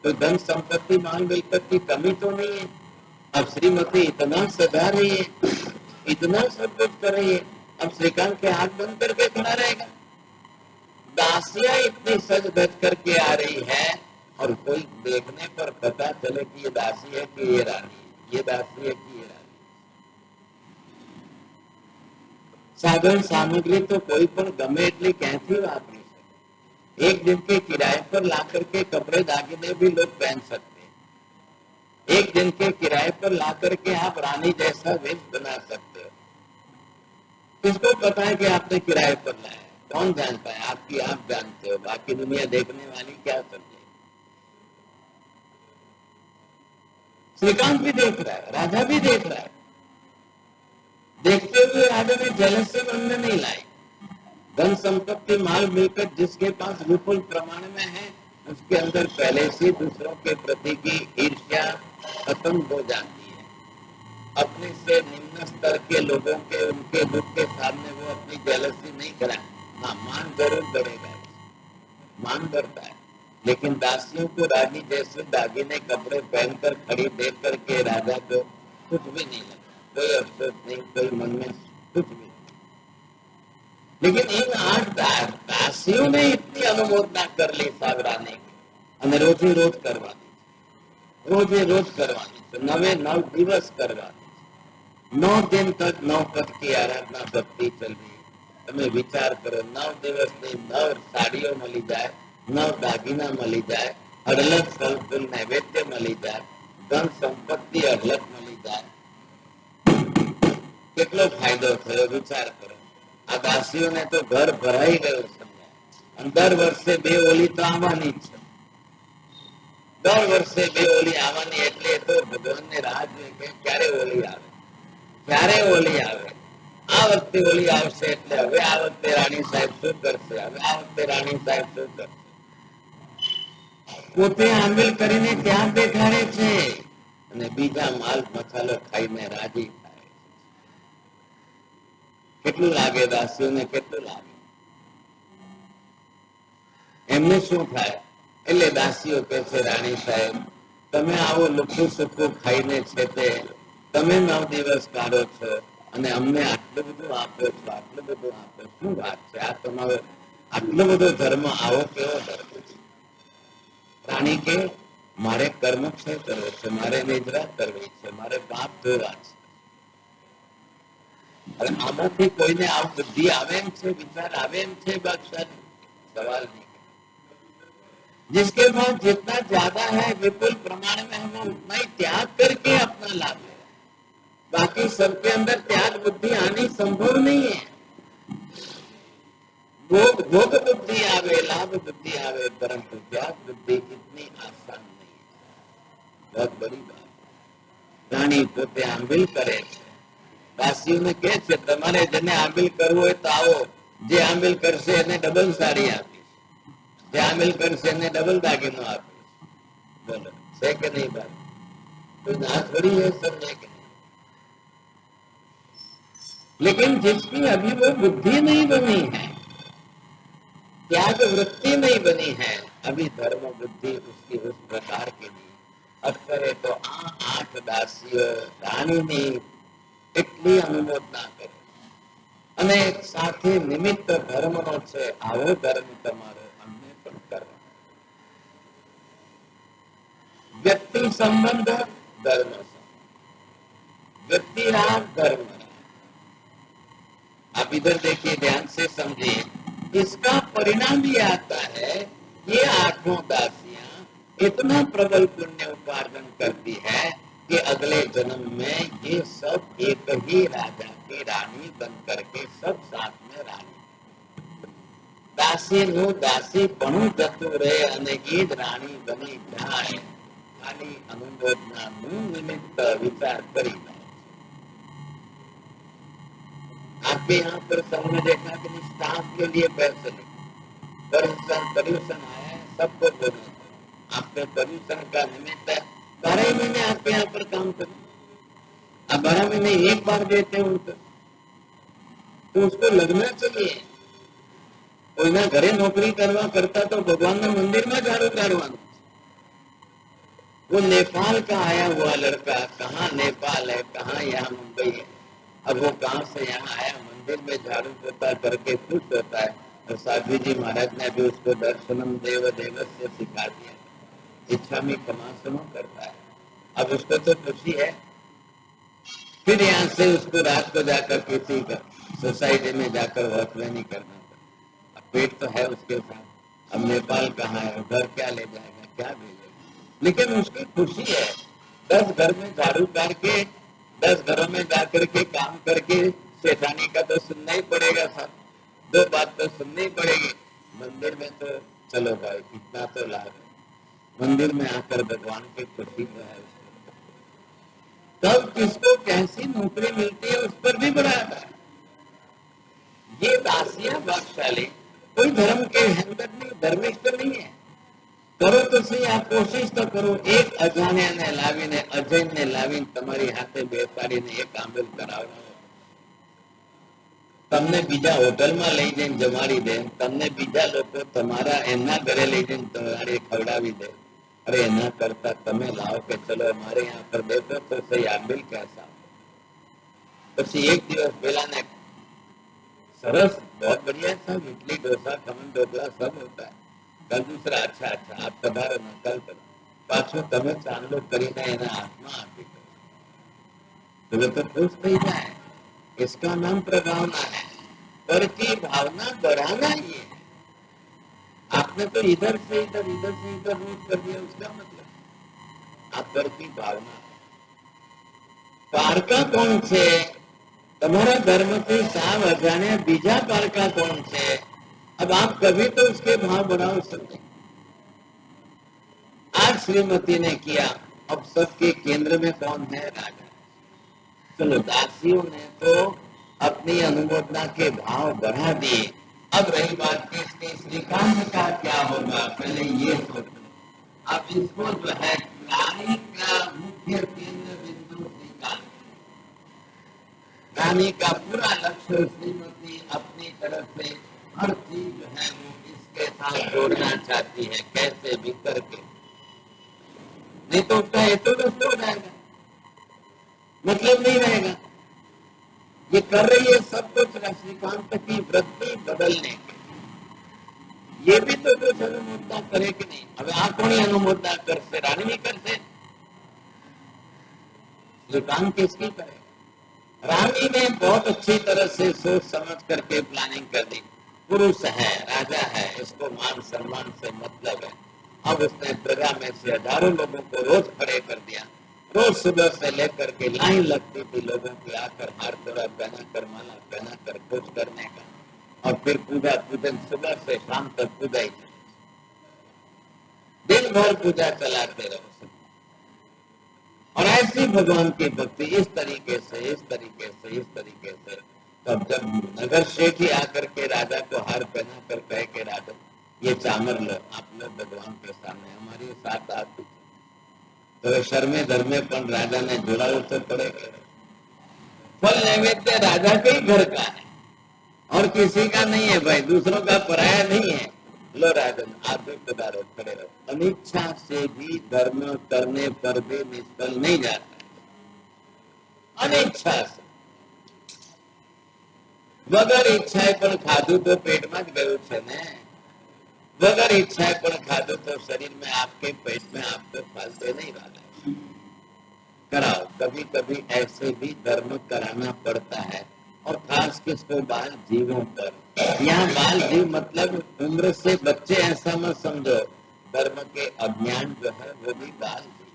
कोई धन संपत्ति माल मिलकत की कमी तो नहीं है। अब श्रीमती इतना सजा रही है, इतना सब कुछ कर रही है, अब श्रीकांत के हाथ बंद करके खड़ा रहेगा? दासियां इतनी सज धज करके आ रही है और कोई देखने पर पता चले कि ये दासी है कि ये रानी है, ये दासी है कि ये रानी। साधन सामग्री तो कोई पण गमे એટલી ક્યાંથી વાપરી શકે। एक दिन के किराए पर ला करके कपड़े दागिने भी लोग पहन सकते हैं। एक दिन के किराए पर ला करके आप रानी जैसा वेश बना सकते हो। किसको पता है कि आपने किराए पर लाया? कौन जानता है? आपकी आप जानते हो, बाकी दुनिया देखने वाली क्या समझे। श्रीकांत भी देख रहा है, राजा भी देख रहा है। देखते हुए राजा ने जलस से मन में नहीं लाई। धन संपत्ति माल मिलकर जिसके पास विपुल प्रमाण में है, उसके अंदर पहले से दूसरों के प्रति की ईर्ष्या खत्म हो जाती है। अपने से निम्न स्तर के लोगों के उनके दुख के सामने वो अपनी जेलसी नहीं कराए। हाँ, मान जरूर बढ़ेगा, मान बढ़ता है, लेकिन दासियों को रानी जैसे दागिने कपड़े पहनकर खड़ी देख करके राजा को कुछ भी नहीं लगा, कोई अफसोस नहीं, कोई मन में कुछ भी। लेकिन इन 8 दासियों ने इतनी अनुमोदना कर ली साहब रानी की, અને રોજે રોજ કરવાની, રોજે રોજ કરવાની, 9 દિવસ કરવાની। 9 दिन तक 9 पद की आराधना भक्ति चल रही है। તમે વિચાર કરો, 9 દિવસ ની 9 સાડીઓ મળી જાય, 9 દાગીના મળી જાય, અઢળક ફળ ફૂલ નૈવેદ્ય મળી જાય, ધન સંપત્તિ અઢળક મળી જાય, કેટલો ફાયદો થયો વિચાર કરો। આ દાસીઓને તો ઘર ભરાઈ ગયું સમજાય. અને દર વર્ષે બે ઓલી તો આવવાની જ છે. દર વર્ષે બે ઓલી આવવાની એટલે તો ભગવાનને રાહ જોઈએ કે ક્યારે ઓલી આવે, ક્યારે ઓલી આવે. આ વખતે ઓલી આવશે એટલે હવે આ વખતે રાણી સાહેબ શું કરશે, હવે આ વખતે રાણી સાહેબ શું કરશે. પોતે આંબિલ કરીને ત્યાં બેઠાડે છે અને બીજા માલ મસાલો ખાઈને રાજી થાય. કેટલું લાગે દાસીઓને, કેટલું લાગે. એમને શું થાય એટલે દાસીઓ કે છે રાણી સાહેબ તમે આવો લુખું સુખું ખાઈને છે તે તમે 9 દિવસ કાઢો છો અને અમને આટલું બધું આપો છો, આટલું બધું આપો. શું વાત છે આ તમારો આટલો બધો ધર્મ, આવો કેવો ધર્મ છે. રાણી કે મારે કર્મક્ષય કરવો છે, મારે નિદ્રા કરવી છે, મારે પાપ ધોવા છે. અને આમાંથી કોઈને આ બુદ્ધિ આવે એમ છે, વિચાર આવે એમ છે બાદશાહ? सवाल नहीं. जिसके पास जितना ज्यादा है विपुल प्रमाण में हम उतना ही त्याग करके अपना लाभ ले. बाकी सबके अंदर त्याग बुद्धि आनी संभव नहीं है. भोग भोग बुद्धि आवे, लाभ बुद्धि आवे, परंतु त्याग बुद्धि इतनी आसान नहीं है. बहुत बड़ी बात. रानी પોતે આંબિલ કરે છે. દાસીઓને કહે છે તમારે જેને આંબિલ કરવું હોય તો આવો, જે આંબિલ કરશે એને ડબલ સાડી આપી, જે આંબિલ કરશે એને डबल दागिनो આપે. बोलो है कि नहीं बात? तो ना थोड़ी है समझे कि नहीं. लेकिन जिसकी अभी वो बुद्धि नहीं बनी है, त्याग वृत्ति नहीं बनी है, अभी धर्म बुद्धि उसकी उस प्रकार की नहीं. अक्सर तो 8 दासीઓ રાણીની એટલી અનુમોદના કરે અને સાથે નિમિત્ત ધર્મનો છે, આવો ધર્મ તમારો અમને પણ કરો. व्यक्ति संबंध धर्म, व्यक्ति राम धर्म. आप इधर देखिए, ध्यान से समझिए. इसका परिणाम ये आता है, ये 8 दासियां इतना प्रबल पुण्य उपार्जन करती है कि अगले जन्म में ये सब एक ही राजा की रानी बन करके सब साथ में रानी. दासी नु दासी पणु जतु रहे અને એ જ રાણી બની જાય. खाली अनुमोदना निमित्त विचार करी. आपके यहाँ पर सबने देखा कि स्टाफ के लिए पैसे नहीं, पर्यूषण आया है सबको बोलना. आपने पर्यूषण का निमित्त 12 महीने आपके यहाँ पर काम करें. अब 12 महीने एक बार देते हो तो उसको लगना चाहिए. कोई ना घरे नौकरी करवा करता तो भगवान ना मंदिर में झाड़ू काढ़वाना. वो नेपाल का आया हुआ लड़का, कहाँ नेपाल है, कहाँ यहाँ मुंबई है. अब वो कहाँ से यहाँ आया, मंदिर में झाड़ू पोता करके खुश होता है. और साधु जी महाराज ने भी उसको दर्शनम देव देवस्य सिखा दिया. इच्छा में कमासनो करता है. अब उसको तो खुशी है. फिर यहाँ से उसको रात को जाकर किसी का सोसाइटी में जाकर वॉचमैन नहीं करना. अब पेट तो है उसके साथ. अब नेपाल कहाँ है, घर क्या ले जाएगा, क्या भेजेगा. लेकिन उसकी खुशी है. 10 घर में झाड़ू करके 10 घरों में जाकर के काम करके सेठानी का तो सुनना ही पड़ेगा साहब. 2 बात तो सुननी पड़ेगी. मंदिर में तो चलो भाई इतना तो लाभ है. मंदिर में आकर भगवान की खुशी तो है. तब किसको कैसी नौकरी मिलती है उस पर भी बड़ा है. ये दासियां भाग्यशाली कोई धर्म के अंदर नहीं, धर्मिष्ठ नहीं है. करो तो सही, आप कोशिश तो करो. एक अजाण्या ने लावीने अजय ने लावीने તમારી હાથે બેસાડીને એક આંબલ કરાવવાનો. તમને બીજા હોટલમાં લઈ જઈને જમાડી દે, તમને બીજા લોકો તમારા એમના ઘરે લઈ જઈને તમારે ખવડાવી દે. અરે એના કરતા તમે લાવો કે ચલો અમારે यहाँ पर બેસો તો સહી આંબલ कैसा. પછી એક દિવસ પેલાને સરસ बहुत बढ़िया सब इडली डोसा खमन ढोकला सब होता है. कल दूसरा अच्छा अच्छा आप पधारो न कल करो. पाछो તમે ચાંદલો કરીને એના હાથમાં આપી દો तो खुश થઈ જાય. इसका नाम प्रभावना है. पर की भावना बढ़ाना ये है. आपने तो इधर से इधर रूट कर दिया. उसका मतलब आप पर की भावना. पारका कौन છે? તમારા ધર્મથી સાવ અજાણ્યા બીજા પારકા કોણ છે? अब आप कभी तो उसके भाव बढ़ाओ सकते। आज श्रीमती ने किया, अब सबके केंद्र में कौन है? राजा। चलो दासियों ने तो अपनी अनुमोदना के भाव बढ़ा दिए। अब रही बात किसकी? श्रीकांत का क्या होगा? पहले ये सोचो। अब इसको जो है रानी का मुख्य केंद्र बिंदु श्रीकांत, रानी का पूरा लक्ष्य श्रीमती अपनी तरफ से हर चीज जो है वो इसके साथ जोड़ना चाहती है, कैसे भी करके, नहीं तो उसका हेतु नष्ट हो जाएगा, मतलब नहीं रहेगा। ये कर रही है सब कुछ श्रीकांत की वृत्ति बदलने के। ये भी तो कुछ अनुमोदना करे कि नहीं? अब आप कौन अनुमोदना कर से? रानी नहीं कर से, श्रीकांत किसकी करे? रानी ने बहुत अच्छी तरह से सोच समझ करके प्लानिंग कर दी। पुरुष है, राजा है, इसको मान सम्मान से मतलब है। अब उसने प्रजा में से हजारों लोगों को रोज खड़े कर दिया। रोज सुबह से लेकर के लाइन लगती थी लोगों की, आकर हार तोड़ा पहना कर, माला पहना कर खोज करने का, और फिर पूजा पूजन सुबह से शाम तक पूजा ही दिन भर पूजा चलाते रहो। और ऐसी भगवान की भक्ति इस तरीके से, इस तरीके से, इस तरीके से। तब जब नगर शेठ ही आकर के राजा को हार पहना कर कहे के राजा ये चामर लो, आप लोग भगवान के सामने हमारे साथ आते, तो शर्मे धर्मे पर राजा ने जोड़ा उतर पड़ेगा। फल नैवेद्य राजा के ही घर का है और किसी का नहीं है भाई, दूसरों का पराया नहीं है। लो राजन, आप भी पधारो, खड़े रहो। अनिच्छा से भी धर्म करने पर भी निष्फल नहीं जाता, अनिच्छा से। वगर ઈચ્છાએ પણ ખાધું તો પેટમાં જ ગયું છે ને, वगर ઈચ્છાએ પણ ખાધું तो शरीर में आपके पेट में आपको फालते नहीं वाला। कराओ, कभी कभी ऐसे भी धर्म कराना पड़ता है, और खास किसको? बाल जीवों पर। यहाँ बाल जीव मतलब उम्र से बच्चे ऐसा मत समझो, धर्म के अज्ञान जो है वो भी बाल जीव।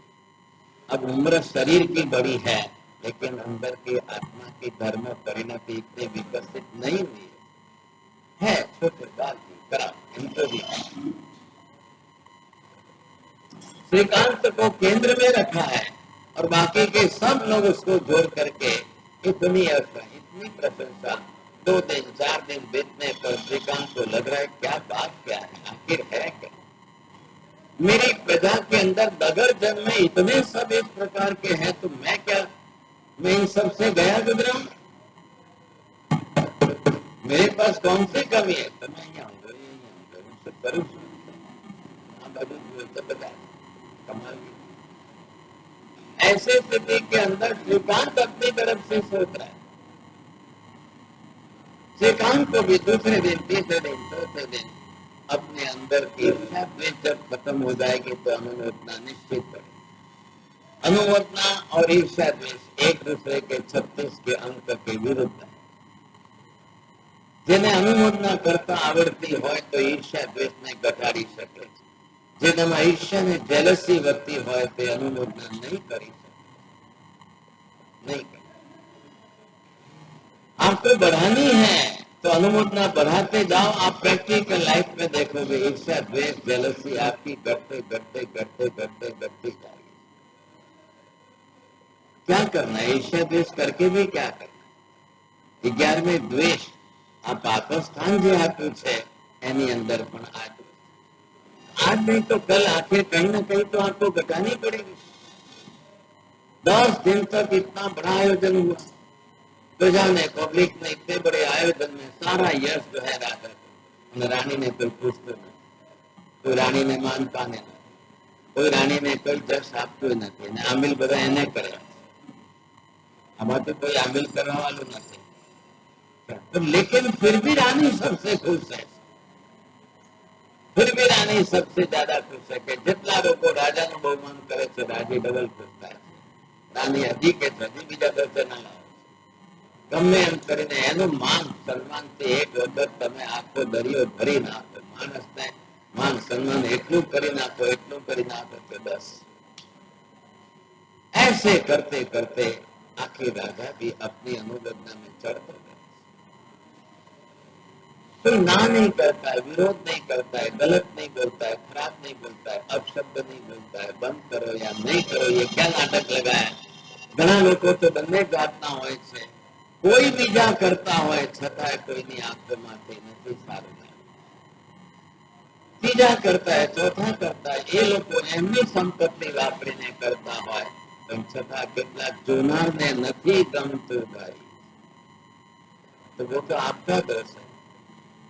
अब उम्र शरीर की बड़ी है, लेकिन अंदर की आत्मा की धर्म परिणति इतनी विकसित नहीं हुई है, छोटे बाल जीव। कराओ इनको भी। श्रीकांत को केंद्र में रखा है और बाकी के सब लोग उसको जोड़ करके इतनी इतनी प्रशंसा। 2 दिन 4 दिन बीतने पर श्रीकांत को लग रहा है क्या बात, क्या है, आखिर है क्या? मेरी प्रजा के अंदर नगर जन में इतने सब इस प्रकार के हैं, तो मैं क्या, मैं इन सबसे गया गुजरा? मेरे पास कौन सी कमी है? तो मैं यहाँ करूँ कमाल। ऐसे स्थिति के अंदर श्रीकांत अपनी तरफ से सोच रहा है। श्रीकांत को भी दूसरे दिन, तीसरे दिन, चौथे दिन अपने अंदर की ईर्ष्या द्वेष जब खत्म हो जाएगी तो अनुमोदना निश्चित करें। अनुमोदना और ईर्ष्या द्वेष एक दूसरे के 36 के अंक के विरुद्ध है। જેને अनुमोदना करता आवड़ती હોય તો ईर्ष्या द्वेष ने घटाड़ी શકે છે। જેનામાં ઈર્ષ્યા ને જેલસી વધતી હોય તે अनुमोदना नहीं કરી શકે, नहीं કરી। आपको बढ़ानी है तो अनुमोदना बढ़ाते जाओ। आप प्रैक्टिकल लाइफ में देखोगे ईर्ष्या द्वेष जेलसी आपकी घटते घटते घटते घटते घटती जाएगी। क्या करना है? ईर्ष्या द्वेष करके भी क्या करना? 11वें द्वेष આ પાકસ્થાન જે આપ્યું છે એની અંદર પણ आज नहीं तो कल आखिर कहीं ना कहीं तो आपको घटानी पड़ेगी। 10 दिन तक इतना बड़ा आयोजन हुआ, प्रजा ने, पब्लिक ने इतने बड़े आयोजन में सारा यश जो है राजा को, रानी ने कोई पूछते नहीं, कोई रानी ने मान पाने नहीं, कोई रानी ने कोई जश आपको नहीं, आमिल બધા એને કરે। આમાં તો કોઈ આમિલ કરવા વાળું નથી, तो लेकिन फिर भी रानी सबसे खुश है, फिर भी रानी सबसे ज्यादा खुश है कि जितना लोगों राजा નું બહુમાન કરે છે રાજી ડબલ खुश થાય છે। રાની હજી કે હજી બીજા દર્શન ના લાવે, ગમે એમ કરીને એનું માન સન્માનથી એક વખત તમે આખો દરિયો ભરી નાખો, માણસને માન સન્માન એટલું કરી નાખો, એટલું કરી નાખો કે બસ। ऐसे करते करते आखिर राजा भी अपनी अनुगमना में चढ़ कोई ना नहीं करता है, विरोध नहीं करता है, गलत नहीं बोलता है, खराब नहीं बोलता है, अपशब्द नहीं बोलता है, बंद करो या नहीं करो, ये क्या नाटक लगा है। घना लोगों तो બંને જાતના હોય છે, કોઈ બીજા કરતા હોય છતાંય કોઈની આંખો માથે નથી સારું લાગે, ત્રીજા કરતા है, ચોથા करता है, ये लोग એમની સંપત્તિ વાપરીને કરતા હોય પણ છતાં કેટલાક જોનારને નથી ગમતું ભાઈ, तो वो तो आपका दोष है।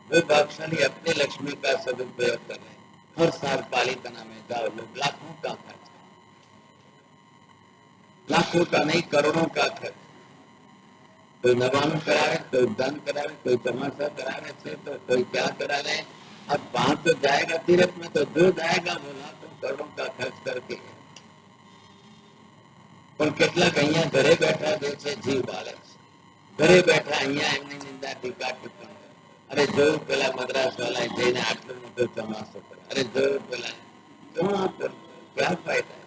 वो भागशाली अपनी लक्ष्मी का सदुपयोग कर रहे हैं। हर साल पालितना में जाओ, लोग लाखों का खर्च, लाखों का नहीं करोड़ों का खर्च, कोई नवान करावे, कोई दान करावे, कोई तमाशा करावे से, तो कोई क्या करा ले। अब वहां तो जाएगा तीर्थ में, तो जो जाएगा वो लाखों करोड़ों का खर्च करके, પણ કેટલાક અહીંયા ઘરે બેઠા જે છે જીવ બાળે છે, ઘરે બેઠા અહીંયા એમની નિંદા ટીકા ટિપ્પણ, अरे जो पेला मद्रास वाला जैने आटलो मोटो चमासो करे, अरे जो पेला क्यों आप क्या फायदा है।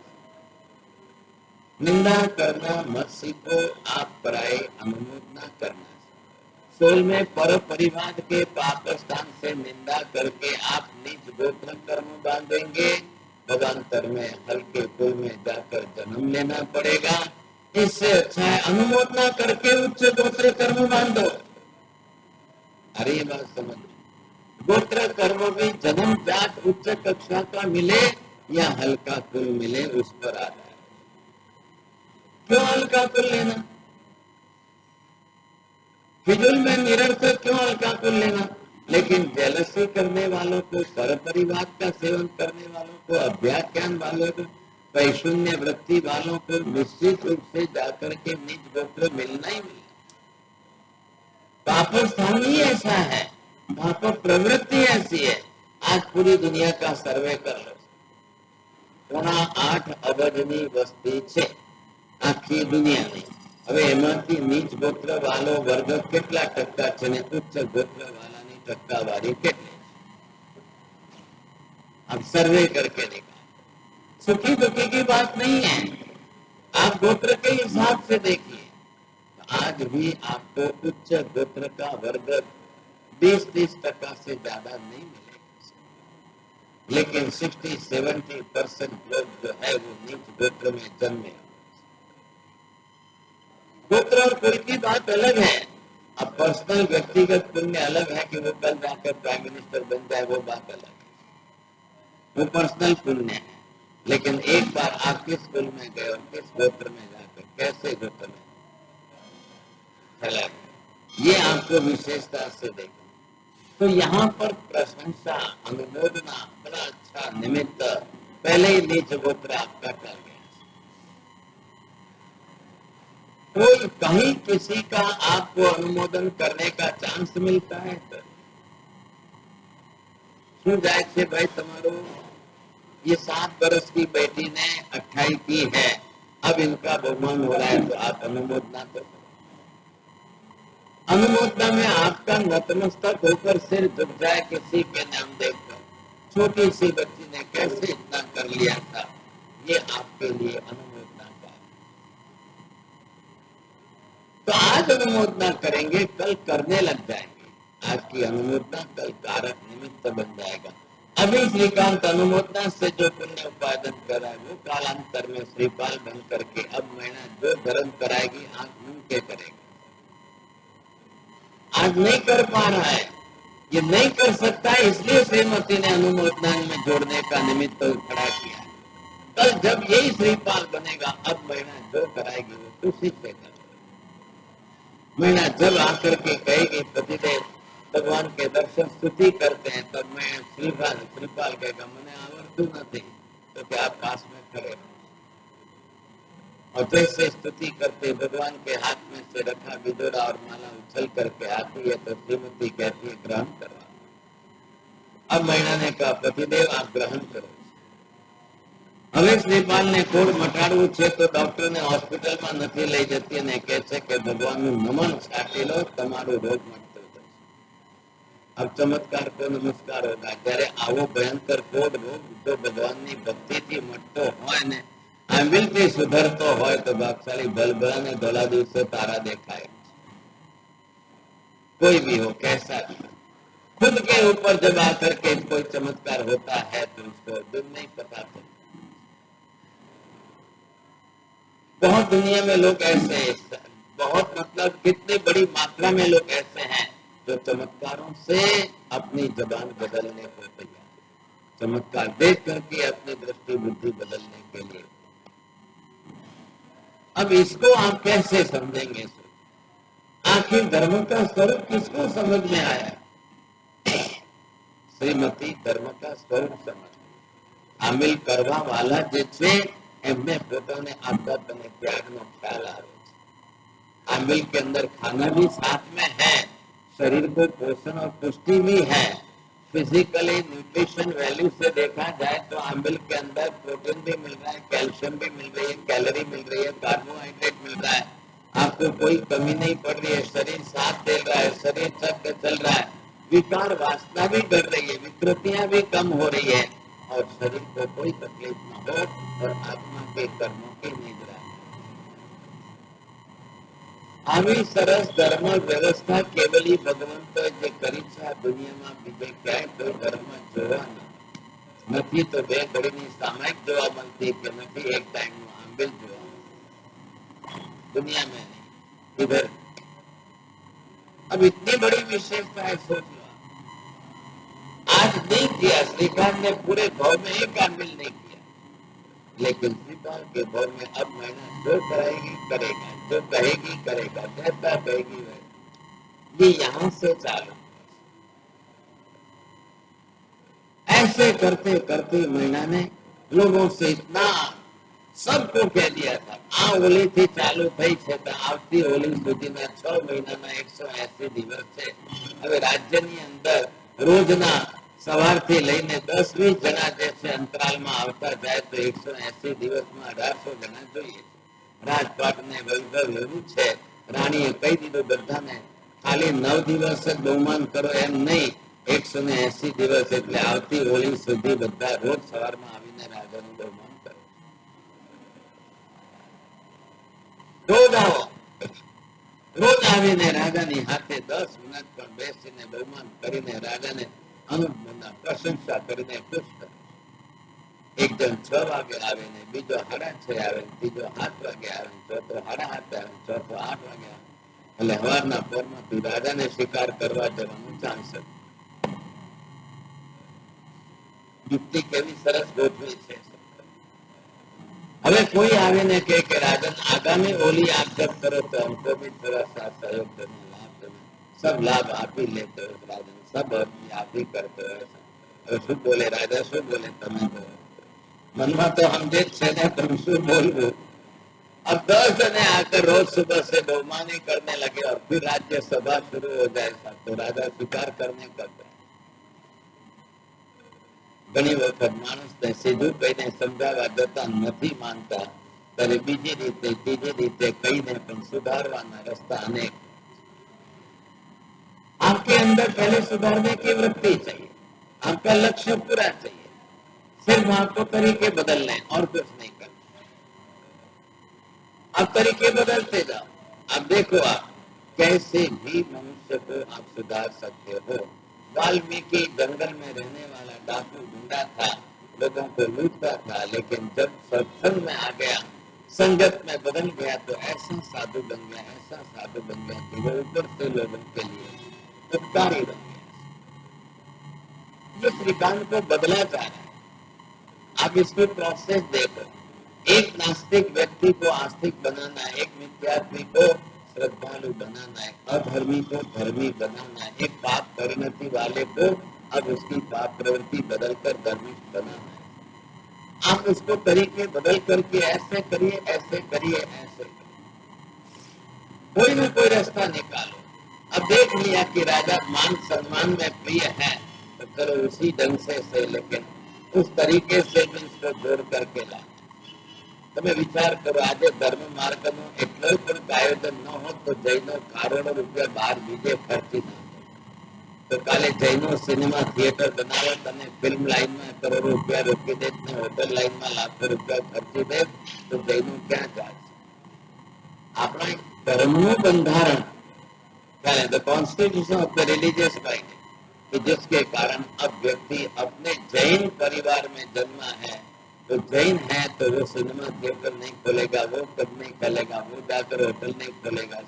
निंदा करना मत सीखो, आप पराये अनुमोदना करना। सोल में पर परिवार के पाप स्थान से निंदा करके आप निज गोत्र कर्म बांधेंगे, भगांतर में हल्के कुल में जाकर जन्म लेना पड़ेगा। इससे अच्छा है अनुमोदना करके उच्च गोत्र कर्म बांधो। अरे ये बात समझ, गोत्र कर्म भी जन्म जात उच्च कक्षा का मिले या हल्का कुल मिले उस पर आधार है। क्यों हल्का कुल लेना, फिजूल में निरर्थक क्यों हल्का कुल लेना। लेकिन जेलसी करने वालों को, पर परिवार का सेवन करने वालों को, अभ्याख्यान वालों को, वैशून्य वृत्ति वालों को निश्चित रूप से जाकर के निज गोत्र मिलना ही मिलना। पाप स्थान ही ऐसा है, पाप प्रवृत्ति ऐसी है। आज पूरी दुनिया का सर्वे कर लो, 8 અબજની વસ્તી છે આખી દુનિયાની। હવે એમાંથી નીચ ગોત્ર વાળો વર્ગ કેટલા ટકા છે ને ઉચ્ચ ગોત્ર વાળાની ટકાવારી કેટલી? अब सर्वे करके देखा, सुखी दुखी की बात नहीं है, आप गोत्र के हिसाब से देखिए। आज भी आपको उच्च गोत्र का वर्ग 20-30% से ज्यादा नहीं मिलेगा, लेकिन 60-70% लोग जो है वो नीच गोत्र में जन्मे। गोत्र और कुल की बात अलग है। अब पर्सनल व्यक्तिगत पुण्य अलग है कि वो कल जाकर प्राइम मिनिस्टर बन जाए, वो बात अलग है, वो पर्सनल पुण्य है। लेकिन एक बार आप किस कुल में गए और किस गोत्र में जाकर कैसे गोत्र में चला, ये आपको विशेषता से देखो। तो यहाँ पर प्रशंसा, अनुमोदना बड़ा अच्छा निमित्त, पहले ही नीच गोत्र आपका टल गया। कोई कहीं किसी का आपको अनुमोदन करने का चांस मिलता है तो શું જાય છે ભાઈ તમારું, ये 7 बरस की बेटी ने 28 की है, अब इनका बहुमान हो रहा है तो आप अनुमोदना करो। अनुमोदना में आपका नतमस्तक होकर सिर झुक जाए किसी के नाम देखकर, छोटी सी बच्ची ने कैसे इतना कर लिया था, ये आपके लिए अनुमोदना का। तो आज अनुमोदना करेंगे, कल करने लग जाएंगे। आज की अनुमोदना कल कारक निमित्त बन जाएगा। अभी श्रीकांत अनुमोदना से जो पुण्य उपार्जन कर रहा है वो कालांतर में श्रीपाल बन करके अब महीना जो धर्म कराएगी आंख मूंद के करेगा। आज नहीं कर पा रहा है, ये नहीं कर सकता है, इसलिए श्रीमती ने अनुमोदना में जोड़ने का निमित्त खड़ा किया। कल जब यही श्रीपाल बनेगा अब महीना जो कराएगी वो खुशी से कर, महीना जब आकर के कहेगी पतिदेव भगवान के दर्शन स्तुति करते हैं, तब मैं श्रीपाल कहेगा मैंने आवड़तू नहीं, तो क्या आप पास में खड़े, और जैसे स्तुति करते भगवान के हाथ में से रखा बिदोरा और माला उछल करके आती है तो श्रीमती कहती है ग्रहण करवा। अब महीना ने कहा पतिदेव आप ग्रहण करो। હવે શ્રીપાલ ને કોડ મટાડવું છે તો ડોક્ટર ને હોસ્પિટલ માં નથી લઈ જતી અને કહે છે કે ભગવાન નું નમન છાટી લો, તમારો રોગ મટતો જશે। अब चमत्कार को नमस्कार होगा, जયારે આવો ભયંકર કોડ રોગ જો ભગવાન ની ભક્તિ થી મટતો હોય ને આંબિલથી સુધરતો હોય તો ભાગશાળી ભલભલા ને ધોલા દિવસે तारा देखाए। कोई भी हो, कैसा भी हो, खुद के ऊपर जब आकर के कोई चमत्कार होता है तो उसको दिन नहीं पता चलता। बहुत दुनिया में लोग ऐसे, बहुत मतलब कितनी बड़ी मात्रा में लोग ऐसे हैं जो चमत्कारों से अपनी जबान बदलने को तैयार, चमत्कार देख करके अपनी दृष्टि बुद्धि बदलने के लिए। अब इसको आप कैसे समझेंगे? आखिर धर्म का स्वरूप किसको समझ में आया? श्रीमती धर्म का स्वरूप समझ आमिल करवा वाला जे छे एमने पोताने आदत અને ત્યાગનો ખ્યાલ આવે છે। आमिल के अंदर खाना भी साथ में है, शरीर को पोषण और पुष्टि भी है। फिजिकली न्यूट्रिशन वैल्यू से देखा जाए तो आमिल के अंदर प्रोटीन भी मिल रहा है, कैल्शियम भी मिल रही है, कैलोरी मिल रही है, कार्बोहाइड्रेट मिल रहा है। आपको कोई कमी नहीं पड़ रही है, शरीर साथ दे रहा है, शरीर चल रहा है, विकार वासना भी बढ़ रही है, विकृतियां भी कम हो रही है और शरीर को कोई तकलीफ न हो और आत्मा के कर्मों की निद्रा। આવી સરસ ધર્મ વ્યવસ્થા કેવલી ભગવંતોએ જે કરી છે આ દુનિયામાં બીજે ક્યાંય કોઈ ધર્મ જોવા નથી। તો બે ઘડીની સામાયિક જોવા મળતી કે નથી એક ટાઈમનું આંબિલ જોવા दुनिया में नहीं, इधर। अब इतनी बड़ी विशेषता है, सोच लो। आज नहीं किया श्रीकांत ने, पूरे भव में एक आंबिल नहीं किया, लेकिन श्रीकांत के भव में अब महीना जो करेगी करेगा, जो कहेगी करेगा, जैसा कहेगी वैसा। ये यहाँ से चालू, ऐसे करते करते महीना ने लोगों से इतना सबको कह दिया था। आ होली थी चालू थई छे तो आवती होली सुधीना 6 મહિનાના 180 દિવસ છે। હવે રાજ્યની અંદર રોજના સવારથી લઈને 10-20 જણા જે છે અંતરાલમાં આવતા જાય તો 180 દિવસમાં 1800 જણા જોઈએ। રાજપાટને વૈભવ એવું છે, રાણીએ કહી દીધું બધાને ખાલી 9 દિવસ જ બહુમાન કરો એમ નહીં, 180 દિવસ એટલે આવતી હોળી સુધી બધા રોજ સવારમાં આવીને રાજાનું બહુમાન કરો। રોજ આવો, રોજ આવીને રાજાની હાથે 10 મિનિટ પણ બેસીને બહુમાન કરીને રાજાને અનુમોદના પ્રશંસા કરીને ખુશ કરો। એક જણ 6 વાગે આવે ને બીજો 6:30 આવે, ત્રીજો 7 વાગે આવે, ચોથો 7:30 આવે, ચોથો 8 વાગે આવે, એટલે સવારના પોરમાંથી રાજાને શિકાર કરવા જવાનું ચાન્સ હતું। યુક્તિ કેવી સરસ ગોઠવી છે। હવે કોઈ આવીને કહે કે राजन आगामी होली आप जब करो तो हमको भी थोड़ा सा सहयोग देना, लाभ देना। सब लाभ आप ही लेते हो राजन, सब आप ही करते हो। ऐसा शू बोले राजा, शू बोले तमें तो मन में तो हम देख छे ने तुम शू बोलबो। अब 10 जने आकर रोज सुबह से बहुमानी करने लगे और फिर राज्य सभा शुरू हो जाए तो राजा स्वीकार करने करते। ઘણી વખત માણસને સીધું કહીને સમજાવવા જતા નથી માનતા, ત્યારે બીજી રીતે ત્રીજી રીતે કહીને પણ સુધારવાના રસ્તા અનેક। आपके अंदर पहले सुधारने की वृत्ति चाहिए, आपका लक्ष्य पूरा चाहिए, सिर्फ आपको तरीके बदलने और कुछ नहीं करना। आप तरीके बदलते जाओ। अब देखो आप कैसे भी मनुष्य को आप सुधार सकते हो। वाल्मीकि जंगल में रहने वाला डाकू गुंडा था, लोगों को लूटता था, लेकिन जब सत्संग में आ गया, संगत में बदल गया तो ऐसा साधु बन गया, ऐसा साधु बन गया कि वो ऊपर से लोगों के लिए उपकारी बन गया। ये श्रीकांत को बदला जा रहा है। आप इसकी प्रोसेस देखो। एक नास्तिक व्यक्ति को आस्तिक बनाना, एक विद्यार्थी को श्रद्धालु बनाना है, अधर्मी को धर्मी बनाना है, एक पाप परिणति वाले को अब उसकी पाप प्रवृत्ति बदलकर धर्मिष्ठ बनाना है। आप उसको तरीके बदल करके ऐसे करिए, ऐसे करिए, ऐसे करिए, कोई न कोई रास्ता निकालो। अब देख लिया कि राजा मान सम्मान में प्रिय है तो चलो उसी ढंग से लेकिन उस तरीके से भी इसको जोड़ करके ला। તમે વિચાર કરો, આજે ધર્મ માર્ગનું એટલું પણ આયોજન ન હોત તો જૈનો કરોડો રૂપિયા બહાર બીજે ખર્ચી નાખે, तो काले जैनो सिनेमा थिएटर बनावट અને ફિલ્મ લાઈનમાં કરોડો રૂપિયા રોકી દે ને હોટલ લાઈનમાં લાખો રૂપિયા ખર્ચી દે તો જૈનો ક્યાં ચાલશે? આપણા ધર્મનું બંધારણ the constitution of the religious mind कि जिसके कारण अब व्यक्ति अपने जैन परिवार में जन्मा है तो जैन है तो वो सिनेमा थिएटर नहीं खोलेगा, वो कब नहीं खोलेगा, वो जाकर होटल नहीं खोलेगा।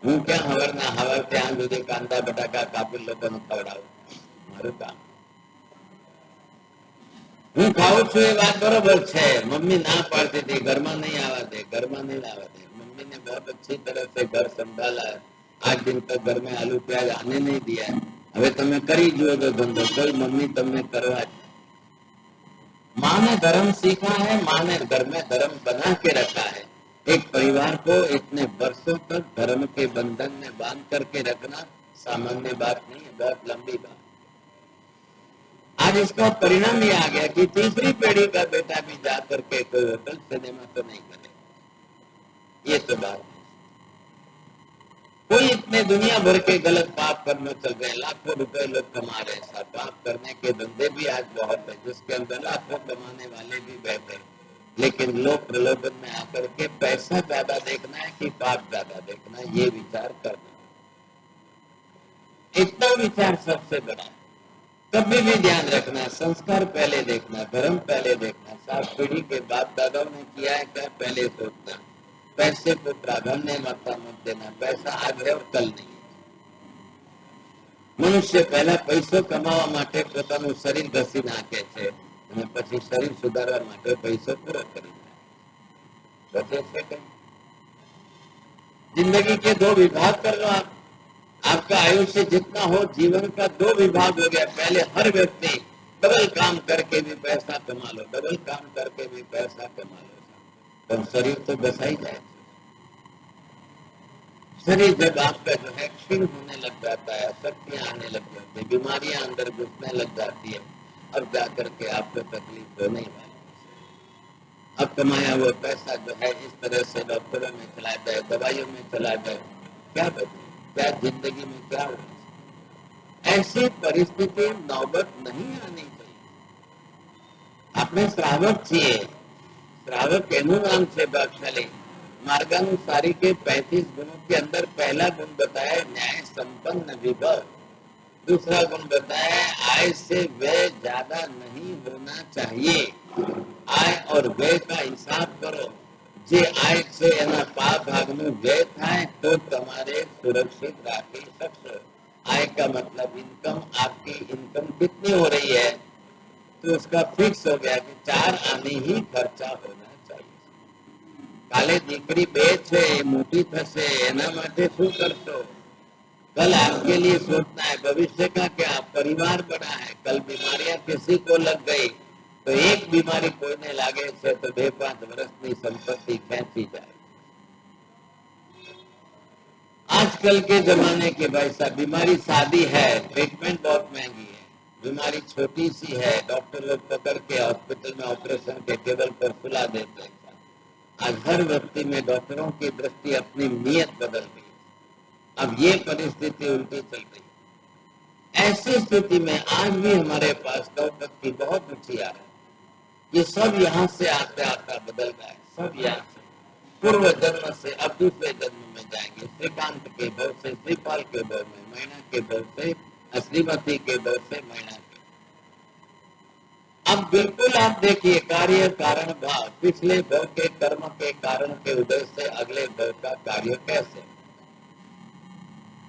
हूँ क्या हवरना हवर ત્યાં સુધી કાંદા બટાકા કાપી લોકોને ખવડાવું મારું કામ। હું ખાઉં છું એ વાત બરોબર છે, મમ્મી ના પાડતી थी ઘરમાં नहीं आवा दे, ઘરમાં नहीं आवा दे। मम्मी ने बहुत अच्छी तरह से घर संभाला है, 8 दिन तक घर में आलू प्याज आने नहीं दिया है। હવે તમે કરી જુઓ તો ધંધો, કોઈ મમ્મી તમને કરવા। माँ ने धर्म सीखा है, माँ ने घर में धर्म बना के रखा है। एक परिवार को इतने वर्षों तक धर्म के बंधन में बांध करके रखना सामान्य बात नहीं है, बहुत लंबी बात। आज इसका परिणाम ये आ गया कि तीसरी पीढ़ी का बेटा भी जा करके कोई होटल सिनेमा तो नहीं करेगा। ये तो बात कोई इतने दुनिया भर के गलत पाप करने चल रहे हैं, लाखों रुपए लोग कमा रहे हैं। सब पाप करने के धंधे भी आज बहुत है, जिसके अंदर लाखों कमाने वाले भी बैठे, लेकिन लोग प्रलोभन में आकर के पैसा ज्यादा देखना है कि पाप ज्यादा देखना है, ये विचार करना। इतना विचार सबसे बड़ा है। कभी भी ध्यान रखना, संस्कार पहले देखना, धर्म पहले देखना। 7 पीढ़ी के बाप दादाओं ने किया है क्या पहले सोचना। पैसे को प्राधान्य मत देना, पैसा आज है और कल नहीं। मनुष्य पहला पैसो कमावा માટે પોતાનું શરીર ઘસી નાખે છે અને પછી શરીર સુધારવા માટે પૈસો પૂરો કરી નાખે બચે છે કઈ? जिंदगी के 2 विभाग कर लो आप। आपका आयुष्य जितना हो, जीवन का 2 विभाग हो गया। पहले हर व्यक्ति डबल काम करके भी पैसा कमा लो, डबल काम करके भी पैसा कमा लो, तो शरीर तो बसा ही जाए। शरीर जब आपका जो है क्षीण होने लग जाता है, शक्तियां आने लग जाती है, बीमारियां अंदर घुसने लग जाती है, अब जाकर के आपको तकलीफ होने वाली। अब कमाया वो पैसा जो है इस तरह से डॉक्टरों में चला जाए, दवाइयों में चला जाए, क्या बचे? क्या जिंदगी में क्या हो? ऐसी परिस्थिति नौबत नहीं आनी चाहिए। अपने श्रावक छे, श्रावक एनु नाम है भाग्यशाली। मार्गानुसारी के 35 गुणों के अंदर पहला गुण बताया न्याय संपन्न विभव, दूसरा गुण बताया आय से व्यय ज्यादा नहीं होना चाहिए। आय और व्यय का हिसाब करो, जे आय से एना पाप भागनु व्यय थाय तो तुम्हारे सुरक्षित राखी सकशो। आय का मतलब इनकम, आपकी इनकम कितनी हो रही है तो उसका फिक्स हो गया कि 4 आने ही खर्चा होना चाहिए। काले दीकरी 2 છે મોટી થશે એના માટે શું કરશો? कल आपके लिए सोचना है, भविष्य का क्या? परिवार बड़ा है, कल बीमारियां किसी को लग गई तो एक बीमारी कोई ने लागे से तो 2-5 वर्षनी संपत्ति खेची जाए। आजकल के जमाने के भाई साहब बीमारी सादी है, ट्रीटमेंट बहुत महंगी है। बीमारी छोटी सी है, डॉक्टर लोग पकड़ के हॉस्पिटल में ऑपरेशन के टेबल पर सुला देते हैं। आज हर व्यक्ति में डॉक्टरों की दृष्टि अपनी नीयत बदल गई। अब ये परिस्थिति उल्टी चल रही। ऐसी स्थिति में आज भी हमारे पास डॉक्टर की बहुत रुचि आ रही है। ये सब यहाँ से आता आता बदल गए, सब यहाँ से पूर्व जन्म से अब दूसरे जन्म में जाएंगे। श्रीकांत के भाव से श्रीपाल के भाव में, मैना के भाव से श्रीमती के भाव से मैना के। अब बिल्कुल आप देखिए कार्य कारण भाव, पिछले भाव के कर्म के कारण के उदय से अगले भाव का कार्य कैसे।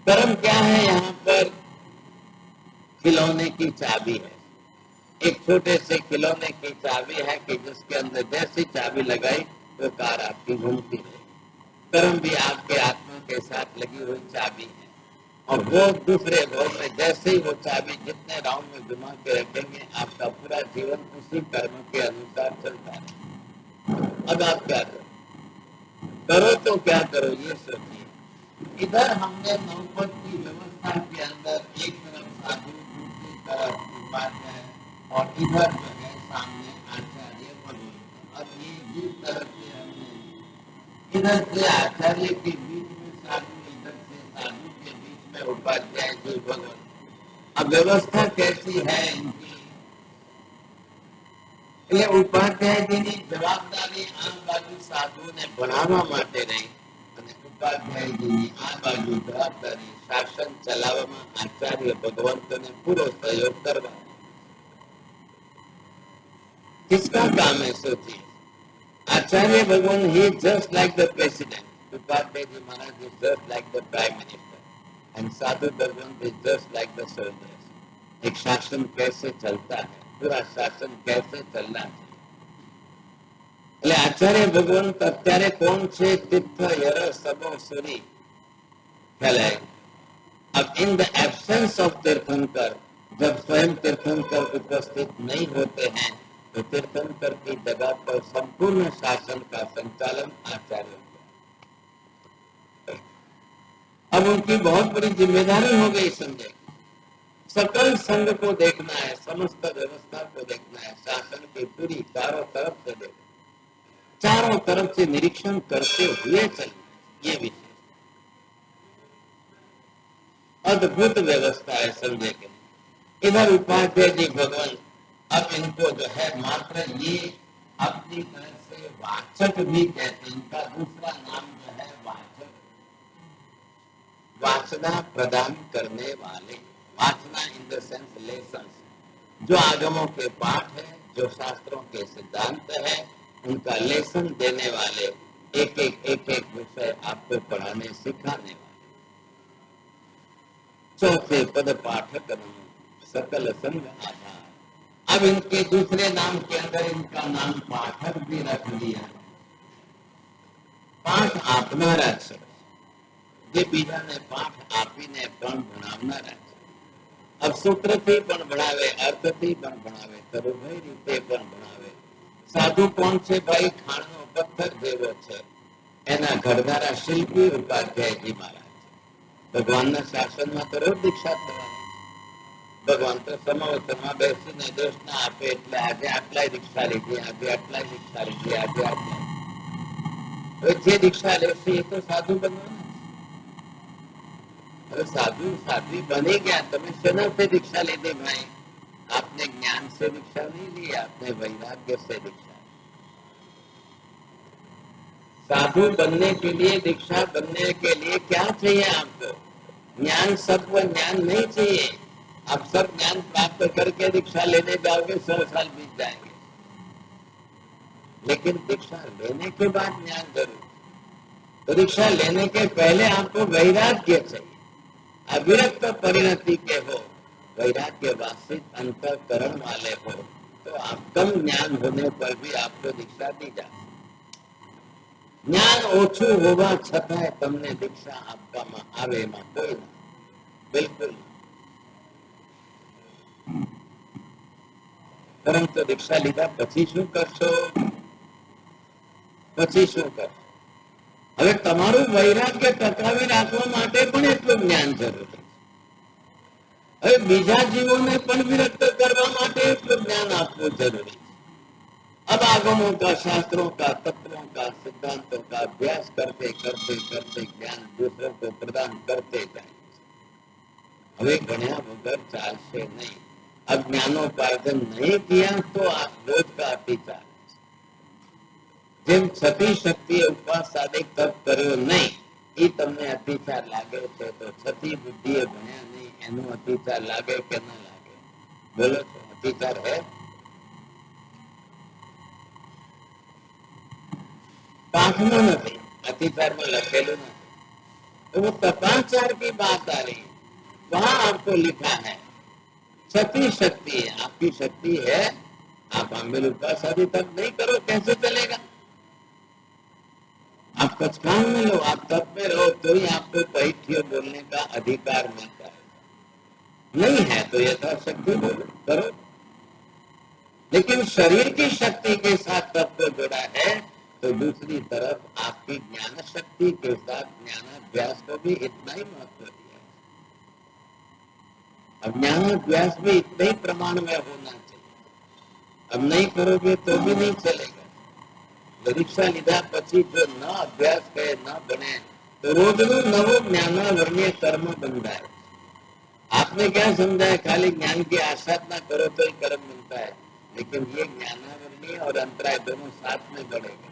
कर्म क्या है? यहाँ पर खिलौने की चाबी है, एक छोटे से खिलौने की चाबी है कि जिसके अंदर जैसी चाबी लगाई तो कार आपकी घूमती रहे। कर्म भी आपके आत्मा के साथ लगी हुई चाबी है, और वो दूसरे भाव में जैसे ही वो चाबी जितने राउंड में घुमा के रखेंगे आपका पूरा जीवन उसी कर्म के अनुसार चलता है। अब आप क्या करो तो क्या करो ये सोचिए। इधर हमने नौपत की व्यवस्था के अंदर एक तरफ साधु, दूसरी तरफ उपाध्याय और इधर जो है सामने आचार्य बनो। अब ये जिस तरह से हमने इधर से आचार्य के बीच में साधु, इधर से साधु के बीच में उपाध्याय जी भगवान, व्यवस्था कैसी है इनकी। એટલે ઉપાધ્યાયજીની જવાબદારી આ બાજુ સાધુને ભણાવવા માટે રહી અને ઉપાધ્યાયજીની આ બાજુ જવાબદારી શાસન ચલાવવામાં આચાર્ય ભગવંતને પૂરો સહયોગ કરવા। किसका काम है सोचिए। आचार्य भगवान ही just like the president, Upadhyay ji Maharaj is just like the prime minister and sadhu Bhagwan is just like the soldiers. एक शासन कैसे चलता है, पूरा शासन कैसे चलना चाहिए। એટલે આચાર્ય ભગવંત અત્યારે કોણ છે? તીર્થ યર સબો સુરી ખ્યાલ। अब इन द एब्सेंस ऑफ तीर्थंकर, जब स्वयं तीर्थंकर उपस्थित नहीं होते हैं तो तीर्थंकर की जगह पर संपूर्ण शासन का संचालन आचार्य। अब उनकी बहुत बड़ी जिम्मेदारी हो गई संजय। सकल संघ को देखना है, समस्त व्यवस्था को देखना है, शासन की पूरी चारों तरफ से देखना, चारों तरफ से निरीक्षण करते हुए चलना, ये विषय अद्भुत व्यवस्था है संजय के। इधर उपाध्याय जी भगवान अब इनको जो है मात्र ये अपनी तरह से वाचक भी कहते हैं। इनका दूसरा नाम जो है वाचक, वाचना प्रदान करने वाले। वाचना इन द सेंस लेसन्स, जो आगमों के पाठ है, जो शास्त्रों के सिद्धांत है, उनका लेसन देने वाले, एक एक विषय आपको पढ़ाने सिखाने वाले। चौथे पद पाठक सकल संग आधार। अब इनके दूसरे नाम के अंदर इनका नाम पाठक भी रख दिया। पाठ आपनारा છે, જે બીજાને પાઠ આપીને પણ ભણાવનારા છે। अब सूत्रથી પણ ભણાવે, અર્થથી પણ ભણાવે, સર્વભય રીતે પણ ભણાવે। સાધુ કોણ છે ભાઈ? ખાણનો પથ્થર જેવો છે, એના ઘડનારા શિલ્પી ઉપાધ્યાયજી મહારાજ। ભગવાનના શાસનમાં તો રોજ દીક્ષા થવાની। ભગવાન તો સમાવસરમાં બેસીને દોષના આપે એટલે આજે આટલાય દીક્ષા લીધી, આજે આટલાય દીક્ષા લીધી, આજે આટલા। હવે જે દીક્ષા લેશે એ તો સાધુ બનવાના। હવે સાધુ સાધ્વી બની ગયા, તમે શેનાથી દીક્ષા લીધી ભાઈ? आपने ज्ञान से दीक्षा नहीं ली, आपने वैराग्य से दीक्षा। साधु बनने के लिए, दीक्षा बनने के लिए क्या चाहिए आपको? ज्ञान, सत्व ज्ञान नहीं चाहिए। आप सब ज्ञान प्राप्त करके दीक्षा लेने जाओगे 100 साल बीत जाएंगे, लेकिन दीक्षा लेने के बाद ज्ञान जरूर। तो दीक्षा लेने के पहले आपको वैराग्य चाहिए। अविरक्त परिणति के हो, वैराग्य वासित अंतःकरण वाले हो, तो आप कम ज्ञान होने पर भी आपको दीक्षा दी जाए। ज्ञान ओछू होवा छतांय तमने दीक्षा आपवामां आवे एमां कोई ना, बिल्कुल। परंतु दीक्षा लीधा पछी शुं करशो? पछी शुं करशो? હવે તમારું વૈરાગ્ય ટકાવી રાખવા માટે પણ એટલું જ્ઞાન જરૂરી છે। હવે બીજા જીવોને પણ વિરક્ત કરવા માટે એટલું જ્ઞાન આપવું જरूरी है। अब आगमों का, शास्त्रों का, तत्वों का, सिद्धांतों का अभ्यास करते करते करते ज्ञान दूसरों को प्रदान करते जाए। હવે ભણ્યા વગર ચાલશે નહીં। अज्ञानोपार्जन नहीं किया तो आप रोज का अतिचार। જેમ છતી શક્તિએ ઉપવાસ સાદિક તપ કર્યો નહીં, એ તમને અતિચાર લાગે છે, તો છતી બુદ્ધિએ ભણ્યા નહીં એનો અતિચાર લાગે કે ન લાગે? બોલો છો, અતિચાર है? पाठમાં નથી, अतिचाરમાં લખેલું નથી। तो वो तपाचार की बात आ रही है, वहां आपको लिखा है छठी शक्ति है, आपकी शक्ति है। आप आंबिल उपवास आदि तक नहीं करो, कैसे चलेगा? आप कचकान में लो, आप तप में रहो, तो ही आपको पैठ्य बोलने का अधिकार मिलता है। नहीं है तो यथाशक्ति बोलो, करो। लेकिन शरीर की शक्ति के साथ तप को जोड़ा है, तो दूसरी तरफ आपकी ज्ञान शक्ति के साथ ज्ञानाभ्यास को भी इतना ही महत्व दिया है। अब ज्ञानाभ्यास भी इतने ही प्रमाण में होना चाहिए। अब नहीं करोगे तो भी नहीं चलेगा। परीक्षा लीधा पछी जो न अभ्यास करे न बने तो रोजનું નવું જ્ઞાનાવર્ણ્ય કર્મ બંધાય। आपने क्या समझा है? खाली ज्ञान की आसाधना करो तो ही कर्म मिलता है, लेकिन ये ज्ञानावली और अंतराय दोनों साथ में बढ़ेगा।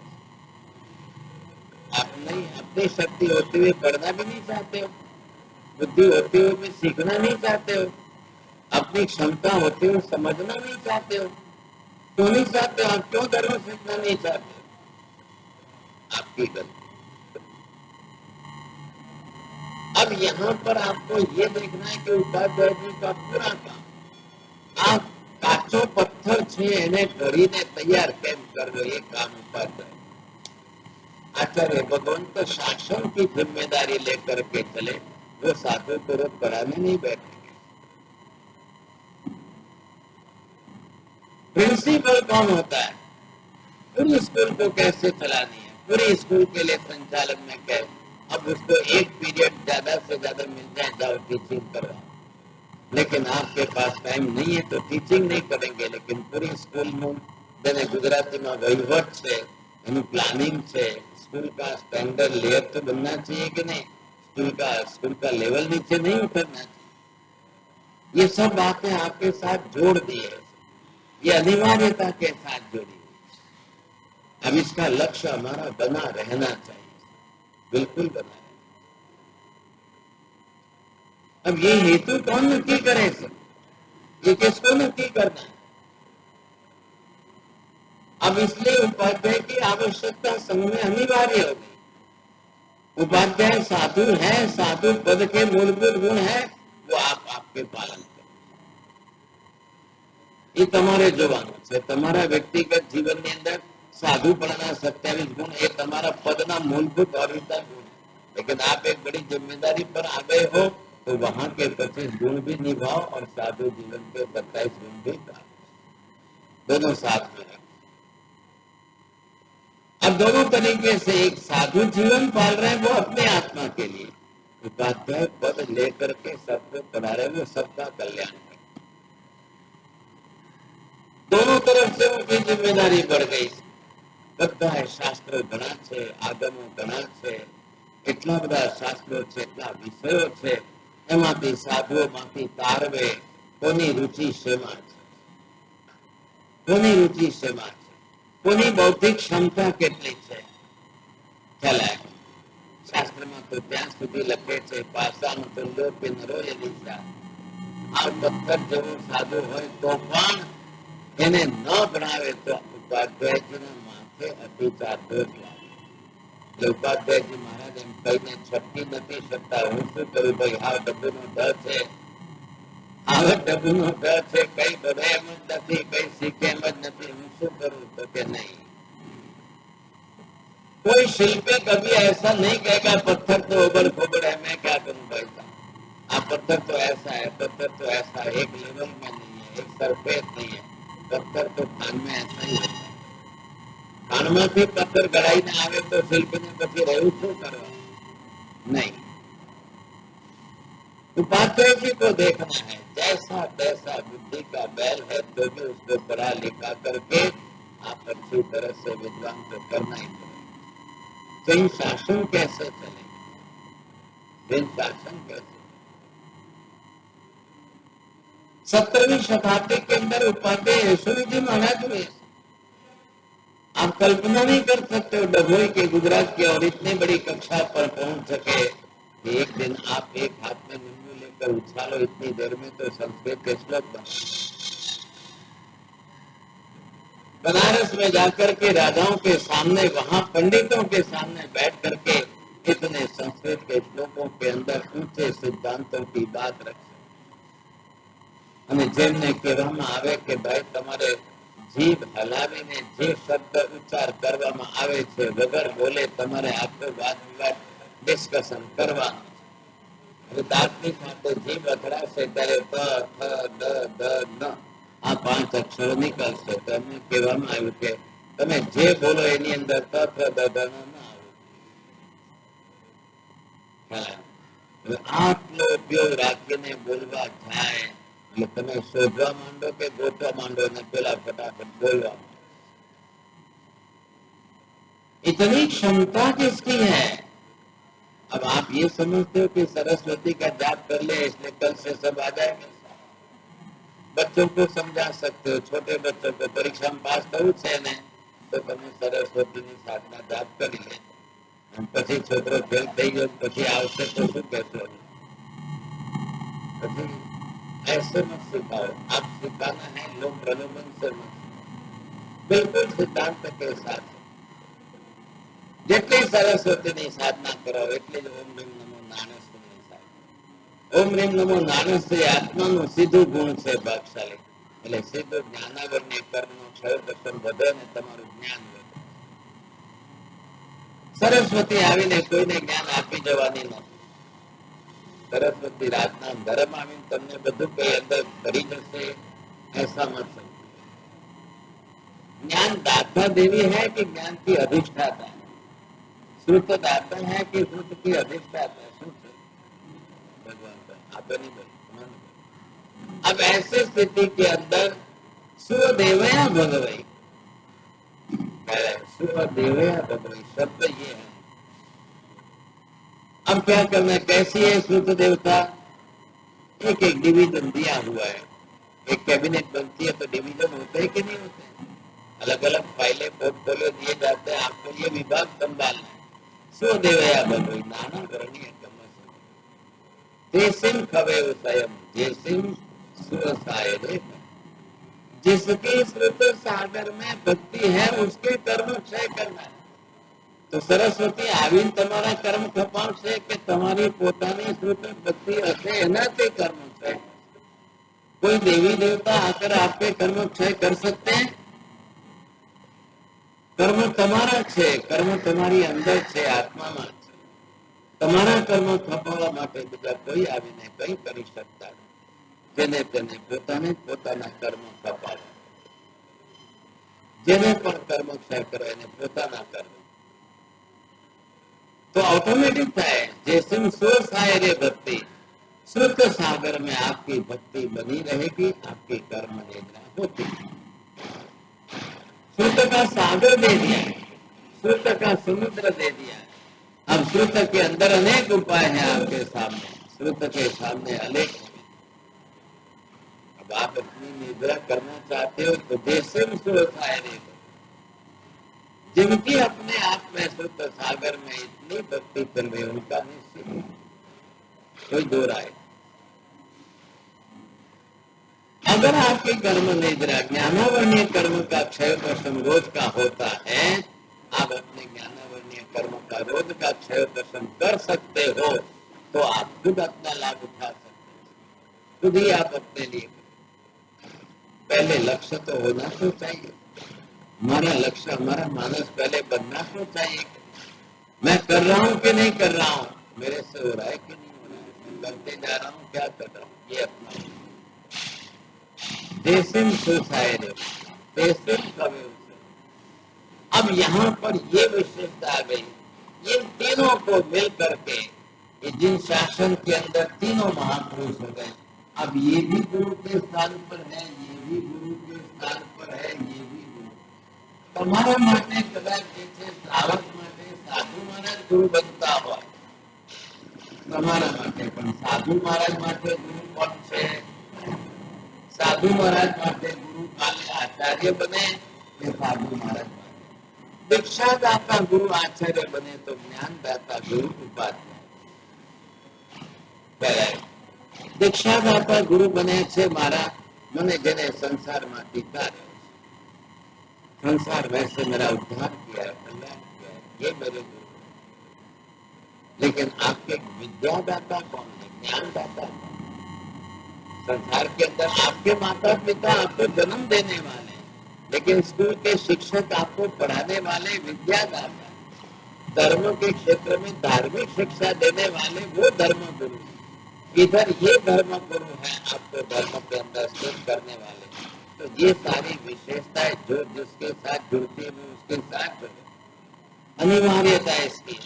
आप नहीं अपनी शक्ति होते हुए पढ़ना भी नहीं चाहते हो, बुद्धि होते हुए भी सीखना नहीं चाहते हो, अपनी क्षमता होते हुए समझना नहीं चाहते हो। क्यों नहीं चाहते हो? आप क्यों धर्म सीखना नहीं चाहते हो? आपकी गलती। अब यहाँ पर आपको ये देखना है कि उपाध्याय जी का पूरा काम आप काचो पत्थर छे એને કરીને તૈયાર કેમ કરો, ये काम उपाध्याय आचार्य भगवंत शासन की जिम्मेदारी लेकर के चले, वो साधु को रोज पढ़ाने नहीं बैठेंगे। प्रिंसिपल कौन होता है? पूरी स्कूल को कैसे चलानी है, पूरी स्कूल के लिए संचालन में क्या। अब उसको एक पीरियड ज्यादा से ज्यादा मिल जाए, जाओ टीचिंग करवाओ, लेकिन आपके पास टाइम नहीं है तो टीचिंग नहीं करेंगे, लेकिन पूरी स्कूल में જેને ગુજરાતીમાં વહીવટ છે, એનું પ્લાનિંગ છે, स्कूल का स्टैंडर्ड लेयर तो बनना चाहिए कि नहीं, स्कूल का लेवल नीचे नहीं उतरना चाहिए। ये सब बातें आपके साथ जोड़ दिए, ये अनिवार्यता के साथ जोड़ी। अब इसका लक्ष्य हमारा बना रहना चाहिए, बिल्कुल बना रहना। अब ये हेतु कौन नक्की करे सर? ये किसको नक्की करना है? अब इसलिए उपाध्याय की आवश्यकता संघ में अनिवार्य हो गई। उपाध्याय साधु है, साधु पद के मूलभूत गुण है, वो आप आपके पालन करो। ये તમારે જોવાનું છે, તમારા વ્યક્તિગત જીવનની અંદર સાધુપણાના 27 ગુણ એ તમારા પદના મૂળભૂત અવિરતા ગુણ, लेकिन आप एक बड़ी जिम्मेदारी पर आ गए हो तो वहां के 25 गुण भी निभाओ और साधु जीवन के 27 गुण भी प्राप्त, दोनों साथ में रखो। अब दोनों तरीके से एक साधु जीवन पाल रहे हैं वो अपने आत्मा के लिए, उपाध्याय पद लेकर के सबको पढ़ा रहे, वो सबका कल्याण है। दोनों तरफ से उनकी जिम्मेदारी बढ़ गई। બધા શાસ્ત્રો ઘણા છે, આગમો ઘણા છે, એટલા બધા શાસ્ત્રો છે, એટલા વિષયો છે, એમાંથી સાધુઓમાંથી તારવે કોની રુચિ શેમાં છે, કોની રુચિ શેમાં છે, કોની બૌદ્ધિક ક્ષમતા કેટલી છે ખ્યાલ આવે। શાસ્ત્રમાં તો ત્યાં સુધી લખે છે પાસાનો તુલ્યો કે નરો યદી સા। આ પથ્થર જેવો સાધુ હોય તો પણ એને ન ભણાવે તો ઉપાધ્યાયજીના માથે અતિચાર દોષ લાગે। ઉપાધ્યાયજી મહારાજ એમ કહીને છટકી નથી શકતા, હું શું કરું ભાઈ, આ ડબ્બુનો ડર છે, આ ડબ્બુનો ડર છે, કઈ ભરે એમ જ નથી, કઈ શીખે એમ જ નથી, હું શું કરું? તો કે नहीं, कोई शिल्पी कभी ऐसा नहीं कहेगा पत्थर तो ओबड़ खोबड़ है, मैं क्या करूं भाई साहब, आप पत्थर तो ऐसा है, पत्थर तो ऐसा है, एक लेवल में नहीं है, एक सरफेस नहीं है। पत्थर तो खान में ऐसा ही होता है। खान में भी पत्थर गड़ाई ने आवे तो शिल्पी ने પછી રહેવું શું કરવા? नहीं, उपाध्याय जी को देखना है जैसा तैसा बुद्धि का बैल है तो भी उसको पढ़ा लिखा करके आप अच्छी तरह से विद्वान तो करना ही पड़ेगा। कहीं शासन कैसे चले, दिन शासन कैसे? 17वीं शताब्दी के अंदर उपाध्याय यशोवी जी महाराज हुए। आप कल्पना नहीं कर सकते हो डभोई के गुजरात के और इतनी बड़ी कक्षा पर पहुंच सके कि एक दिन आप एक हाथ में नींबू लेकर उछालो इतनी देर में तो संस्कृत के श्लोक बने। बनारस में जाकर के राजाओं के सामने, वहां पंडितों के सामने बैठ करके इतने संस्कृत के श्लोकों के अंदर ऊंचे सिद्धांतों की बात रखी। અને જેમને કહેવામાં આવે કે ભાઈ તમારે જીભ હલાવીને જે શબ્દ ઉચ્ચાર કરવામાં આવે છે વગર બોલે તમારે આખો વાદ વિવાદ ડિસ્કશન કરવાનું। હવે દાંતની સાથે જીભ અથડાશે ત્યારે પ થ દ દ ન આ 5 અક્ષરો નીકળશે। તો એમને કહેવામાં આવ્યું કે તમે જે બોલો એની અંદર ત થ દ દ ન ન આવે। આટલો ઉપયોગ રાખીને બોલવા જાય એટલે તમે શોધવા માંડો કે ગોતવા માંડો ને પેલા ફટાફટ બોલવા। इतनी क्षमता किसकी है? अब आप ये समझते हो कि सरस्वती का जाप कर ले इसलिए कल से सब आ जाएगा। बच्चों को समझा सकते हो, छोटे बच्चों को परीक्षा में पास करूँ छे ने तो તમે સરસ્વતીની સાધના જાપ કરી લે, પછી છોકરો ફેલ થઈ ગયો પછી આવશે તો શું કહેશો? પછી ऐसे मत सिखाओ, आप सिखाना है लोग प्रलोभन से मत, बिल्कुल सिद्धांत के साथ। જેટલી સરસ્વતીની સાધના કરો એટલે જ ઓમ રીમ નમો નાણસ્વની સાધના। ઓમ રીમ નમો નાણસ્વ આત્માનું સીધું ગુણ છે ભાગશાળી, એટલે સીધું જ્ઞાનાવરને કર્મનો ક્ષય દર્શન વધે ને તમારું જ્ઞાન વધે। સરસ્વતી આવીને કોઈને જ્ઞાન આપી જવાની નથી। સરસ્વતી રાતના ધર્મ આવીને તમને બધું કઈ અંદર ભરી જશે ऐसा मत समझो। ज्ञान दाता देवी है कि ज्ञान की अधिष्ठाता है? श्रुत दाता है कि श्रुत की अधिष्ठाता है? श्रुत भगवान का आप नहीं बोले। अब ऐसे स्थिति के अंदर सुदेवया भगवई, सुदेवया भगवई शब्द ये है। अब क्या करना है? कैसी है श्रुत देवता? एक एक डिवीजन दिया हुआ है। एक कैबिनेट बनती है तो डिवीजन होते हैं कि नहीं होते? अलग अलग फाइलें पोर्टफोलियो दिए जाते हैं, आपको ये विभाग संभालना है। सुदेवया भगवई नाना वर्णीय जैसिम खवे स्वयं जैसिम सुरसाय, जिसकी श्रुत सागर में भक्ति है उसके कर्म क्षय करना है। तो सरस्वती आવીને તમારા કર્મ ખપાવશે કે તમારી પોતાની શ્રુત ભક્તિ હશે એનાથી કર્મ क्षय? कोई देवी देवता आकर आपके कर्म क्षय कर सकते हैं? कर्म તમારા છે, કર્મ તમારી અંદર છે, આત્મામાં છે। તમારા કર્મ ખપાવવા માટે બીજા કોઈ આવીને કંઈ કરી શકતા નથી। જેને તેને પોતાને પોતાના કર્મ ખપાવે, જેને પણ કર્મ ક્ષય કરે એને પોતાના કર્મ तो ऑटोमेटिक है। जैसे सोसाय रे भक्ति, श्रुत सागर में आपकी भक्ति बनी रहेगी, आपकी कर्म निद्रा होती। श्रुत का सागर दे दिया, श्रुत का समुद्र दे दिया। अब श्रुत के अंदर अनेक उपाय हैं आपके सामने, श्रुत के सामने अनेक। अब आप अपनी निद्रा करना चाहते हो तो जैसे सोसाय रे, जिनकी अपने आप में शुद्ध सागर में इतनी भक्ति कर रहे उनका निश्चित कोई दो राय। अगर आपके कर्म निद्रा ज्ञानावर्णीय कर्म का क्षय दर्शन रोज का होता है, आप अपने ज्ञानावर्णीय कर्म का रोज का क्षय दर्शन कर सकते हो तो आप खुद अपना लाभ उठा सकते हो, खुद ही आप अपने लिए। पहले लक्ष्य तो होना तो चाहिए, हमारा लक्ष्य हमारा मानस पहले बनना तो चाहिए। मैं कर रहा हूँ कि नहीं कर रहा हूँ, मेरे से हो रहा है कि नहीं हो रहा है, मैं करते जा रहा हूँ क्या कर रहा हूँ, ये अपना देसिम सोसाइटी देसिम कवे। अब यहाँ पर ये विशेषता आ गई, ये तीनों को मिल करके जिन शासन के अंदर तीनों महापुरुष हो गए। अब ये भी गुरु के स्थान पर है, ये भी गुरु के स्थान पर है, ये भी તમારા માટે કદાચ જે છે શ્રાવક માટે સાધુ મહારાજ ગુરુ બનતા હોય, તમારા માટે પણ સાધુ મહારાજ માટે ગુરુ કોણ છે? સાધુ મહારાજ માટે ગુરુ કાલે આચાર્ય બને કે સાધુ મહારાજ માટે દીક્ષાદાતા ગુરુ આચાર્ય બને તો જ્ઞાનદાતા ગુરુ ઉપાધ્યાય। દીક્ષાદાતા ગુરુ બને છે મારા મને જેને સંસારમાંથી કાઢ્યો, संसार वैसे मेरा उद्धार किया है, कल्याण किया है, ये मेरे गुरु। लेकिन आपके विद्यादाता कौन है? ज्ञानदाता कौन? संसार के अंदर आपके माता पिता आपको जन्म देने वाले, लेकिन स्कूल के शिक्षक आपको पढ़ाने वाले विद्यादाता, धर्म के क्षेत्र में धार्मिक शिक्षा देने वाले वो धर्म गुरु। इधर ये धर्म गुरु है आपको धर्म के अंदर स्थित करने वाले। तो ये सारी विशेषताएं जो जिसके साथ जुड़ती है वो उसके साथ जुड़े, अनिवार्यता इसकी।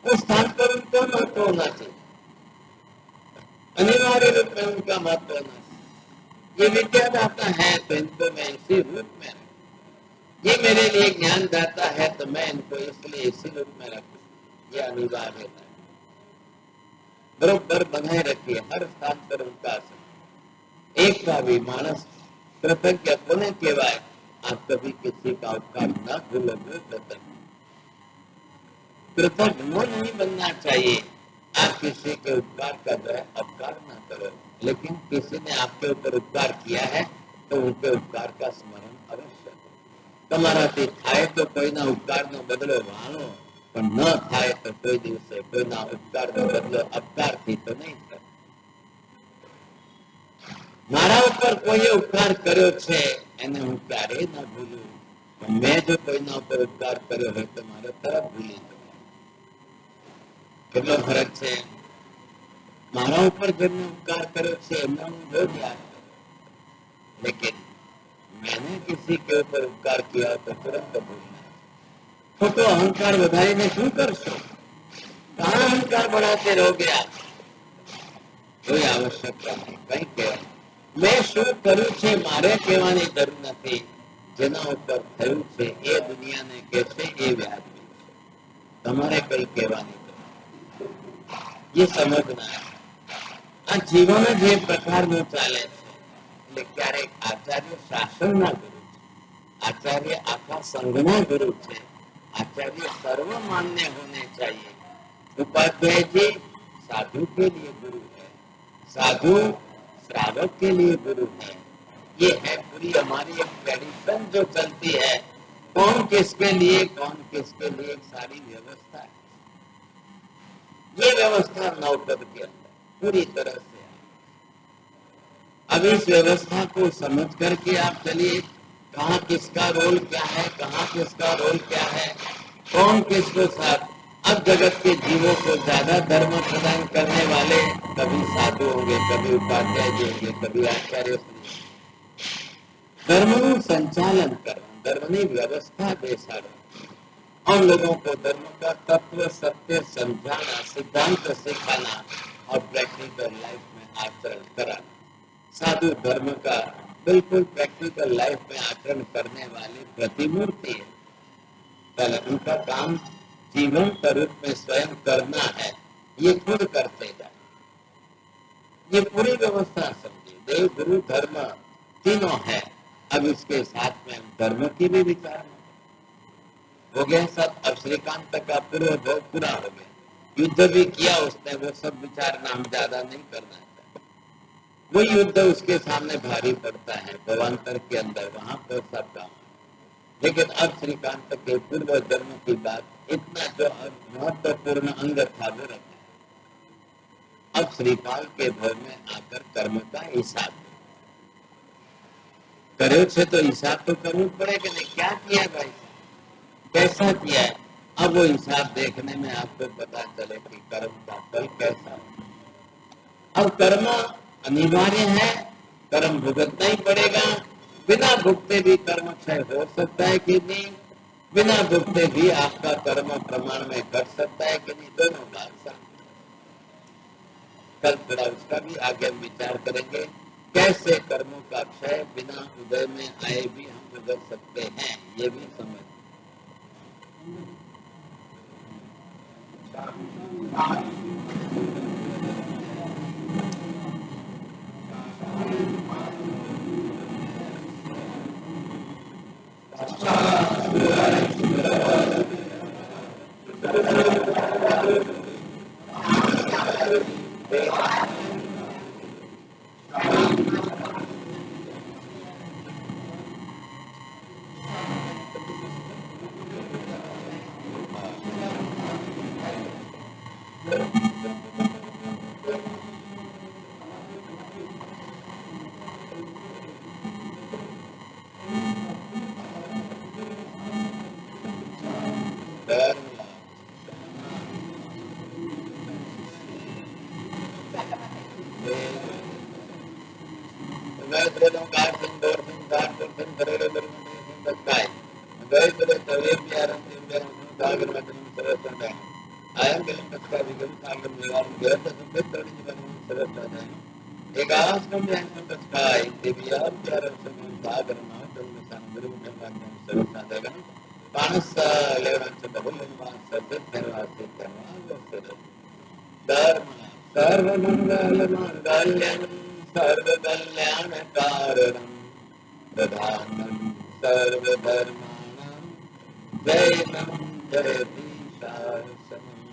उस स्थान पर उनका महत्व होना चाहिए, अनिवार्य रूप में उनका महत्व होना चाहिए। ये विद्यादाता है तो इनको मैं इसी रूप में रखूं, ये मेरे लिए ज्ञानदाता है तो मैं इनको इसलिए इसी रूप में रखूं, ये अनिवार्यता है। बरोबर बनाए रखिए हर स्थान पर उनका आसन। एक का भी मानस कृतज्ञ होने के बाद आप कभी किसी का उपकार न भूलोगे। कृतज्ञ नहीं बनना चाहिए। आप किसी के उपकार कर रहे अपकार न करो, लेकिन किसी ने आपके ऊपर उपकार किया है तो उनके उपकार का स्मरण अवश्य करो। તમારાથી થાય તો કોઈના ઉપકારનો બદલો વાળો, પણ ન થાય તો કોઈ દિવસે કોઈના ઉપકારનો બદલો અપકારથી તો નહીં થાય। મારા ઉપર કોઈએ ઉપકાર કર્યો છે એને હું ક્યારેય ન ભૂલું, પણ મેં જો કોઈના ઉપર ઉપકાર કર્યો હોય તો મારે તરત ભૂલી જવું। કેટલો ફરક છે। મારા ઉપર જેમને ઉપકાર કર્યો છે એમને હું बहुत याद करूं, लेकिन मैंने किसी के ऊपर उपकार किया तो तुरंत भूलना। खोटो अहंकार વધારીને શું કરશો? कहाँ अहंकार बढ़ाते रहोगे आप? कोई आवश्यकता नहीं। कहीं कहें मैं શું કર્યું છે મારે કહેવાની જરૂર નથી। જેના ઉપર થયું છે એ દુનિયાને કહેશે એ વ્યાજબી છે, તમારે કઈ કહેવાની જરૂર નથી। ये समझना है। આ જીવન જ એ પ્રકારનું ચાલે છે। એટલે ક્યારેક આચાર્ય શાસનના ગુરુ છે, आचार्य आखा संघना गुरु છે, आचार्य सर्वमान्य होने चाहिए। उपाध्याय जी साधु के लिए गुरु है, साधु श्रावक के लिए गुरु है। ये है पूरी हमारी एक ट्रेडिशन जो चलती है। कौन किसके लिए एक सारी व्यवस्था है। ये व्यवस्था नौपद के अंदर पूरी तरह से है। अब इस व्यवस्था को समझ करके आप चलिए, कहाँ किसका रोल क्या है, कहाँ किसका रोल क्या है, कौन किसको साथ। अब जगत के जीवों को ज्यादा धर्म प्रदान करने वाले कभी साधु होंगे, कभी उपाध्याय जी होंगे, कभी आचार्य होंगे। धर्मનું संचालन करना, धर्मની व्यवस्था બેસાડો और लोगों को धर्म का तत्व सत्य समझाना, सिद्धांत सिखाना और प्रैक्टिकल लाइफ में आचरण कराना। साधु धर्म का बिल्कुल प्रैक्टिकल लाइफ में आचरण करने वाली प्रतिमूर्ति है। पहले उनका काम जीवन का रूप में स्वयं करना है, ये खुद करते जाए। ये पूरी व्यवस्था समझिए, देव गुरु धर्म तीनों है। अब इसके साथ में धर्म की भी विचार हो गया सब। अब श्रीकांत का पूर्व बहुत पूरा हो गया, युद्ध भी किया उसने, वो सब विचारना हम ज्यादा नहीं करना चाहते। वो युद्ध उसके सामने भारी पड़ता है भवांतर के अंदर, वहां पर सब काम। लेकिन अब श्रीकांत के पूर्व जन्म की बात इतना जो महत्वपूर्ण अंग था वो रखा। अब श्रीकाल के भव में आकर कर्म का हिसाब કર્યો છે तो हिसाब तो करना पड़ेगा नहीं। क्या किया भाई, कैसा किया है। अब वो हिसाब देखने में आपको पता चले कि कर्म का फल कैसा है। अब कर्म अनिवार्य है, कर्म भुगतना ही पड़ेगा। बिना भुगते भी कर्म क्षय हो सकता है कि नहीं, बिना भुगते भी आपका कर्म प्रमाण में कर सकता है कि नहीं, दोनों बात साथ। कल थोड़ा उसका भी आगे हम विचार करेंगे, कैसे कर्मों का क्षय बिना उदय में आए भी हम भुगत सकते हैं, ये भी समझ। धर्म सर्वमङ्गलमाङ्गल्यं सर्वकल्याणकारणं प्रधानं सर्वधर्माणां जयनं जयति शासनम्।